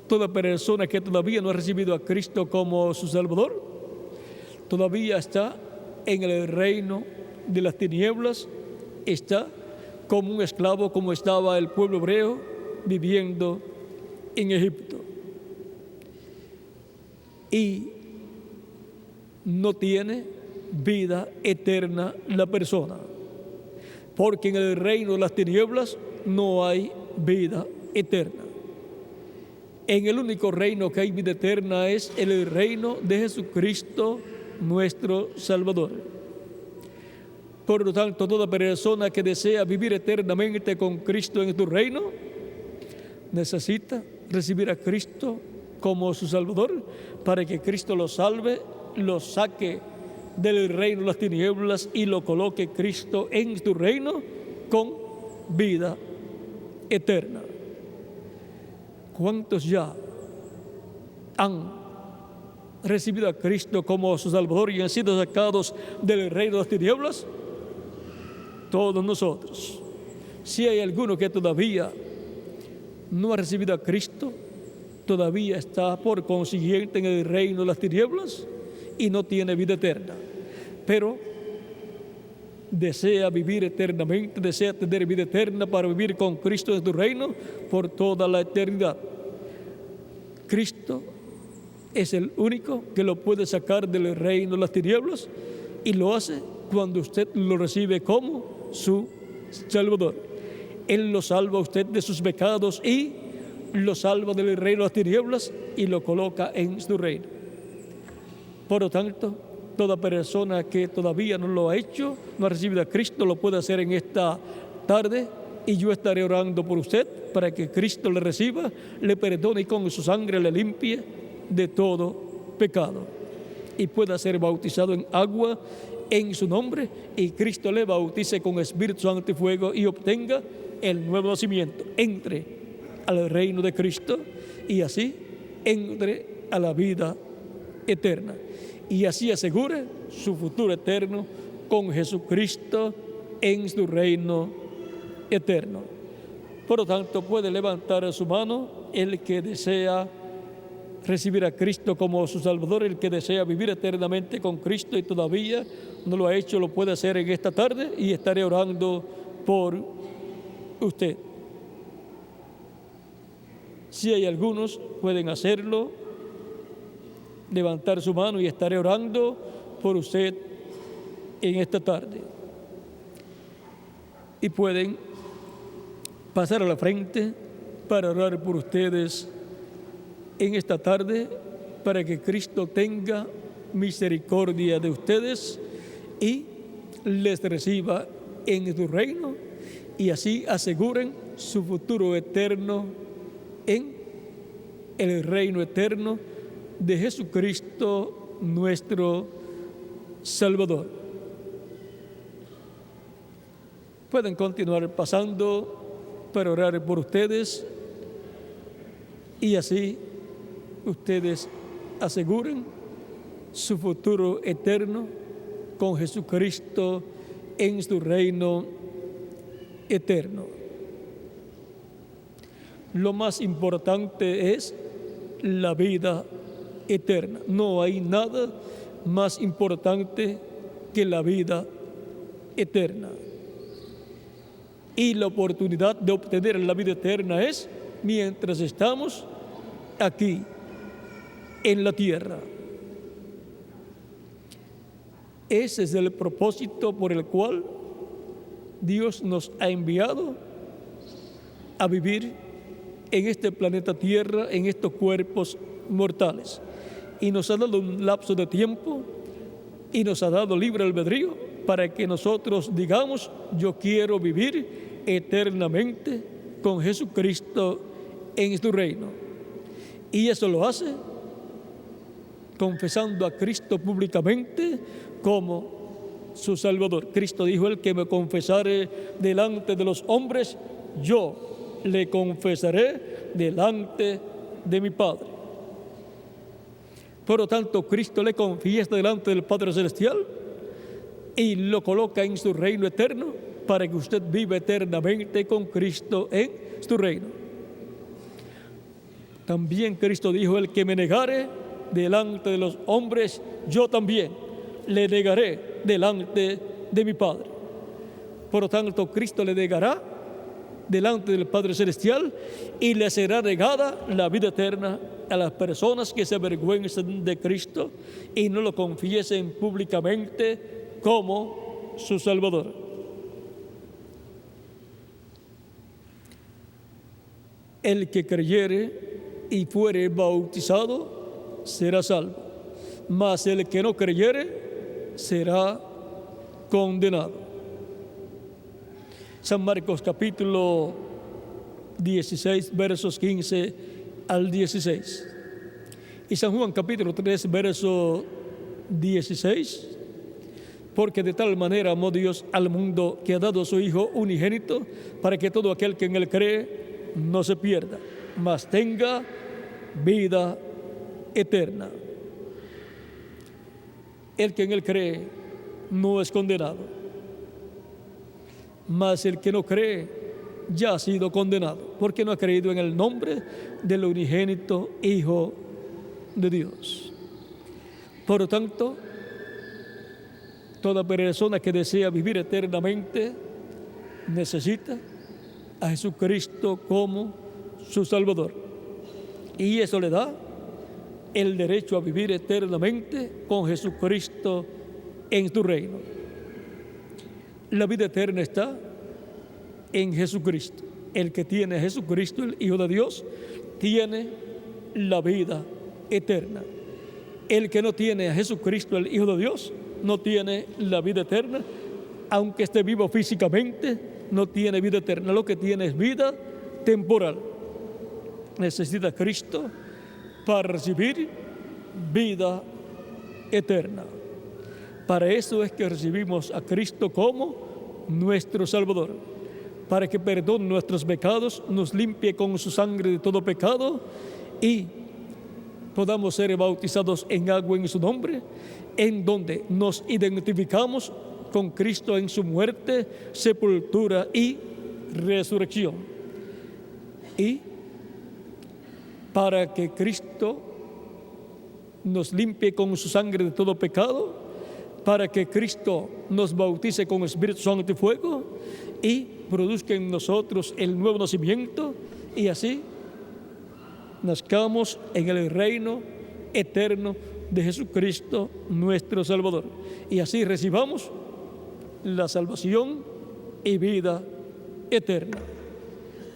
toda persona que todavía no ha recibido a Cristo como su Salvador, todavía está en el reino de las tinieblas, está como un esclavo, como estaba el pueblo hebreo viviendo en Egipto. Y no tiene vida eterna la persona, porque en el reino de las tinieblas no hay vida eterna. En el único reino que hay vida eterna es el reino de Jesucristo nuestro Salvador. Por lo tanto, toda persona que desea vivir eternamente con Cristo en tu reino necesita recibir a Cristo como su Salvador, para que Cristo lo salve, lo saque del reino de las tinieblas y lo coloque Cristo en tu reino con vida eterna. ¿Cuántos ya han recibido a Cristo como su Salvador y han sido sacados del reino de las tinieblas? Todos nosotros. Si hay alguno que todavía no ha recibido a Cristo, todavía está por consiguiente en el reino de las tinieblas y no tiene vida eterna, pero desea vivir eternamente, desea tener vida eterna para vivir con Cristo en tu reino por toda la eternidad. Cristo es el único que lo puede sacar del reino de las tinieblas, y lo hace cuando usted lo recibe como su Salvador. Él lo salva a usted de sus pecados y lo salva del reino de las tinieblas y lo coloca en su reino. Por lo tanto, toda persona que todavía no lo ha hecho, no ha recibido a Cristo, lo puede hacer en esta tarde, y yo estaré orando por usted para que Cristo le reciba, le perdone y con su sangre le limpie de todo pecado, y pueda ser bautizado en agua en su nombre, y Cristo le bautice con Espíritu Santo y fuego y obtenga el nuevo nacimiento, entre al reino de Cristo y así entre a la vida eterna, y así asegure su futuro eterno con Jesucristo en su reino eterno. Por lo tanto, puede levantar su mano el que desea recibir a Cristo como su Salvador, el que desea vivir eternamente con Cristo y todavía no lo ha hecho, lo puede hacer en esta tarde, y estaré orando por usted. Si hay algunos, pueden hacerlo, levantar su mano y estaré orando por usted en esta tarde. Y pueden pasar a la frente para orar por ustedes en esta tarde, para que Cristo tenga misericordia de ustedes y les reciba en su reino, y así aseguren su futuro eterno en el reino eterno de Jesucristo nuestro Salvador. Pueden continuar pasando para orar por ustedes, y así ustedes aseguren su futuro eterno con Jesucristo en su reino eterno. Lo más importante es la vida eterna. No hay nada más importante que la vida eterna. Y la oportunidad de obtener la vida eterna es mientras estamos aquí en la tierra. Ese es el propósito por el cual Dios nos ha enviado a vivir en este planeta Tierra, en estos cuerpos mortales. Y nos ha dado un lapso de tiempo y nos ha dado libre albedrío para que nosotros digamos: yo quiero vivir eternamente con Jesucristo en su reino. Y eso lo hace confesando a Cristo públicamente como su Salvador. Cristo dijo: el que me confesare delante de los hombres, yo le confesaré delante de mi Padre. Por lo tanto, Cristo le confiesa delante del Padre Celestial y lo coloca en su reino eterno para que usted viva eternamente con Cristo en su reino. También Cristo dijo: el que me negare delante de los hombres, yo también le negaré delante de mi Padre. Por lo tanto, Cristo le negará delante del Padre Celestial y le será negada la vida eterna a las personas que se avergüencen de Cristo y no lo confiesen públicamente como su Salvador. El que creyere y fuere bautizado será salvo, mas el que no creyere será condenado. San Marcos capítulo 16, versos 15 al 16. Y San Juan capítulo 3, verso 16. Porque de tal manera amó Dios al mundo que ha dado a su Hijo unigénito, para que todo aquel que en él cree no se pierda, mas tenga vida eterna. El que en él cree no es condenado, mas el que no cree ya ha sido condenado, porque no ha creído en el nombre del unigénito Hijo de Dios. Por lo tanto, toda persona que desea vivir eternamente necesita a Jesucristo como su Salvador. Y eso le da el derecho a vivir eternamente con Jesucristo en tu reino. La vida eterna está en Jesucristo. El que tiene a Jesucristo, el Hijo de Dios, tiene la vida eterna. El que no tiene a Jesucristo, el Hijo de Dios, no tiene la vida eterna. Aunque esté vivo físicamente, no tiene vida eterna. Lo que tiene es vida temporal. Necesita a Cristo para recibir vida eterna. Para eso es que recibimos a Cristo como nuestro Salvador, para que perdone nuestros pecados, nos limpie con su sangre de todo pecado y podamos ser bautizados en agua en su nombre, en donde nos identificamos con Cristo en su muerte, sepultura y resurrección. Y para que Cristo nos limpie con su sangre de todo pecado, para que Cristo nos bautice con Espíritu Santo y fuego y produzca en nosotros el nuevo nacimiento, y así nazcamos en el reino eterno de Jesucristo nuestro Salvador, y así recibamos la salvación y vida eterna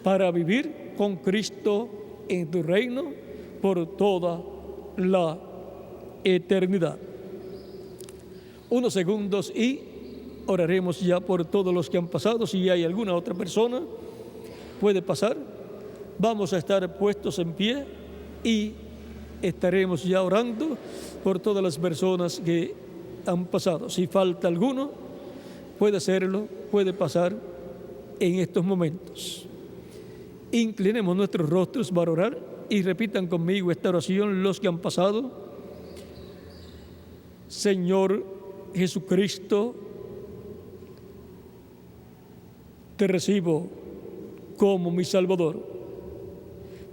para vivir con Cristo en tu reino por toda la eternidad. Unos segundos y oraremos ya por todos los que han pasado. Si hay alguna otra persona, puede pasar. Vamos a estar puestos en pie y estaremos ya orando por todas las personas que han pasado. Si falta alguno, puede hacerlo, puede pasar en estos momentos. Inclinemos nuestros rostros para orar y repitan conmigo esta oración los que han pasado. Señor Jesucristo, te recibo como mi Salvador.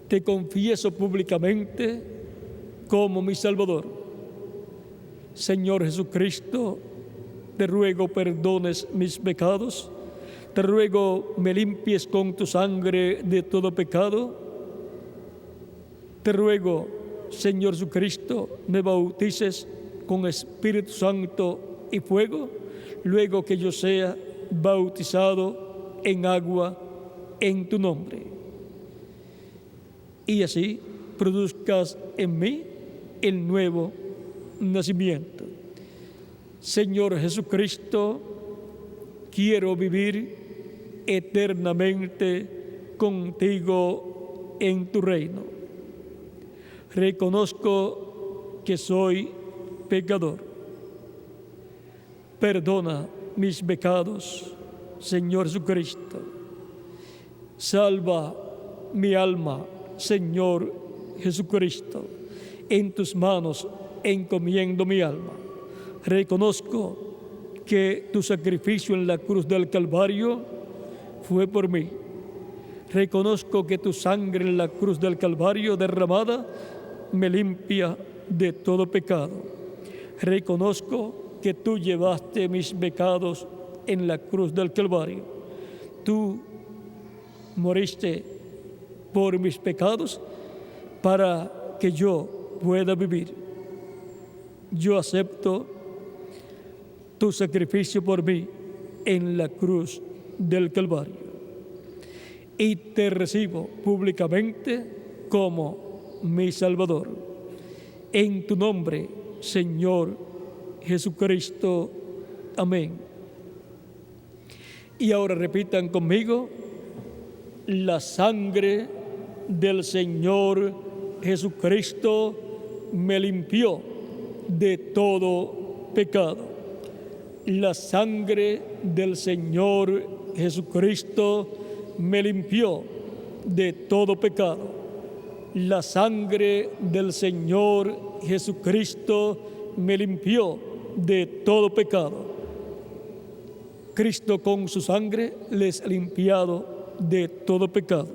Te confieso públicamente como mi Salvador. Señor Jesucristo, te ruego perdones mis pecados. Te ruego me limpies con tu sangre de todo pecado. Te ruego, Señor Jesucristo, me bautices con Espíritu Santo y fuego, luego que yo sea bautizado en agua en tu nombre. Y así produzcas en mí el nuevo nacimiento. Señor Jesucristo, quiero vivir eternamente contigo en tu reino. Reconozco que soy pecador. Perdona mis pecados, Señor Jesucristo. Salva mi alma, Señor Jesucristo. En tus manos encomiendo mi alma. Reconozco que tu sacrificio en la cruz del Calvario fue por mí. Reconozco que tu sangre en la cruz del Calvario derramada me limpia de todo pecado. Reconozco que tú llevaste mis pecados en la cruz del Calvario. Tú moriste por mis pecados para que yo pueda vivir. Yo acepto tu sacrificio por mí en la cruz del Calvario y te recibo públicamente como mi Salvador. En tu nombre, Señor Jesucristo. Amén. Y ahora repitan conmigo: la sangre del Señor Jesucristo me limpió de todo pecado. La sangre del Señor Jesucristo me limpió de todo pecado. La sangre del Señor Jesucristo me limpió de todo pecado. Cristo con su sangre les ha limpiado de todo pecado.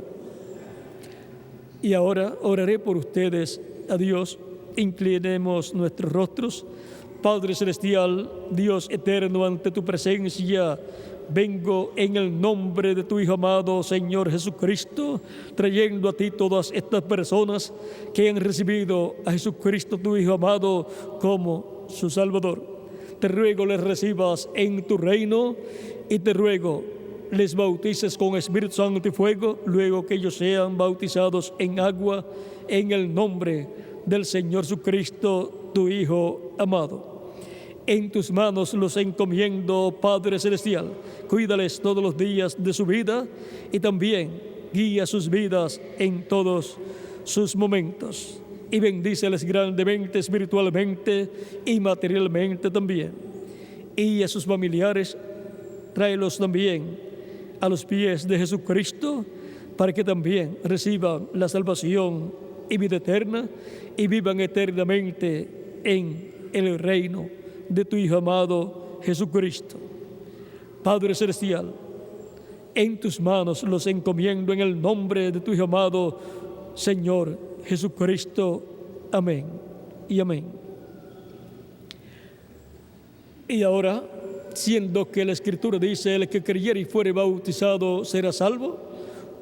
Y ahora oraré por ustedes a Dios. Inclinemos nuestros rostros. Padre Celestial, Dios eterno, ante tu presencia vengo en el nombre de tu Hijo amado, Señor Jesucristo, trayendo a ti todas estas personas que han recibido a Jesucristo, tu Hijo amado, como su Salvador. Te ruego les recibas en tu reino y te ruego les bautices con Espíritu Santo y fuego, luego que ellos sean bautizados en agua, en el nombre del Señor Jesucristo, tu Hijo amado. En tus manos los encomiendo, Padre Celestial. Cuídales todos los días de su vida y también guía sus vidas en todos sus momentos. Y bendíceles grandemente, espiritualmente y materialmente también. Y a sus familiares, tráelos también a los pies de Jesucristo para que también reciban la salvación y vida eterna y vivan eternamente en el reino de tu Hijo amado Jesucristo. Padre Celestial, en tus manos los encomiendo en el nombre de tu Hijo amado, Señor Jesucristo. Amén y amén. Y ahora, siendo que la Escritura dice: el que creyere y fuere bautizado será salvo,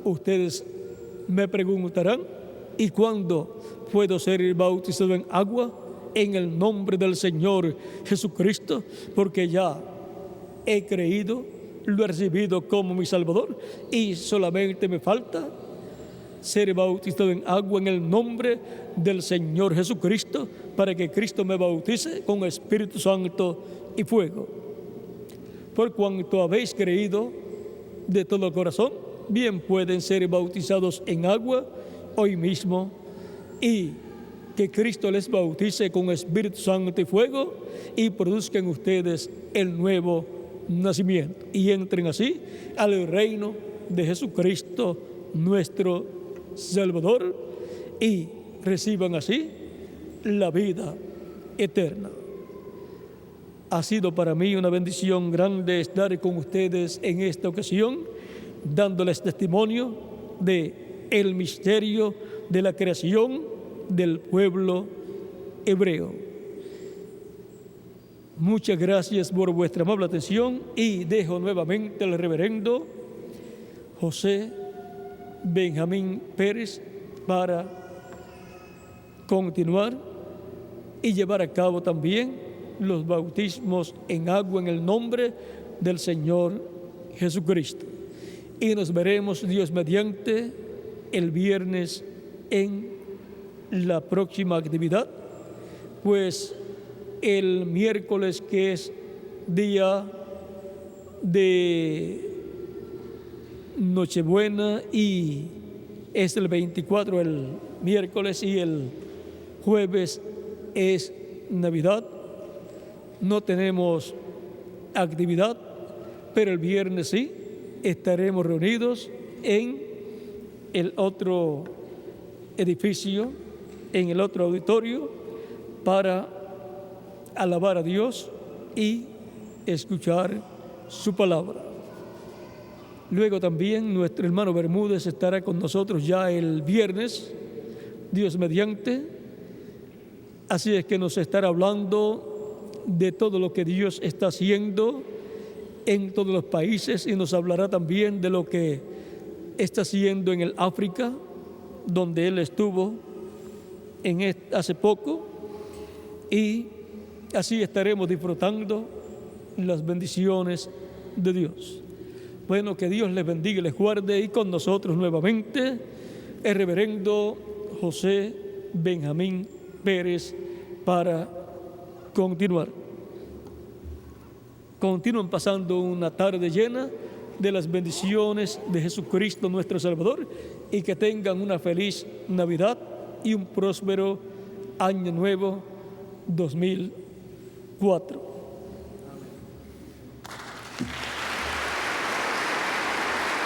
ustedes me preguntarán: ¿Y cuándo puedo ser bautizado en agua? En el nombre del Señor Jesucristo, porque ya he creído, lo he recibido como mi Salvador y solamente me falta ser bautizado en agua en el nombre del Señor Jesucristo, para que Cristo me bautice con Espíritu Santo y fuego. Por cuanto habéis creído de todo corazón, bien pueden ser bautizados en agua hoy mismo, y que Cristo les bautice con Espíritu Santo y fuego, y produzcan ustedes el nuevo nacimiento y entren así al reino de Jesucristo nuestro Salvador, y reciban así la vida eterna. Ha sido para mí una bendición grande estar con ustedes en esta ocasión, dándoles testimonio de el misterio de la creación del pueblo hebreo. Muchas gracias por vuestra amable atención, y dejo nuevamente al reverendo José Benjamín Pérez para continuar y llevar a cabo también los bautismos en agua en el nombre del Señor Jesucristo. Y nos veremos, Dios mediante, el viernes en la próxima actividad, pues el miércoles, que es día de Nochebuena y es el 24 el miércoles, y el jueves es Navidad, no tenemos actividad, pero el viernes sí estaremos reunidos en el otro edificio, en el otro auditorio, para alabar a Dios y escuchar su palabra. Luego también nuestro hermano Bermúdez estará con nosotros ya el viernes, Dios mediante. Así es que nos estará hablando de todo lo que Dios está haciendo en todos los países, y nos hablará también de lo que está haciendo en el África, donde él estuvo hace poco, y así estaremos disfrutando las bendiciones de Dios. Bueno, que Dios les bendiga y les guarde, y con nosotros nuevamente el reverendo José Benjamín Pérez para continuar. Continúen pasando una tarde llena de las bendiciones de Jesucristo nuestro Salvador, y que tengan una feliz Navidad y un próspero Año Nuevo 2004.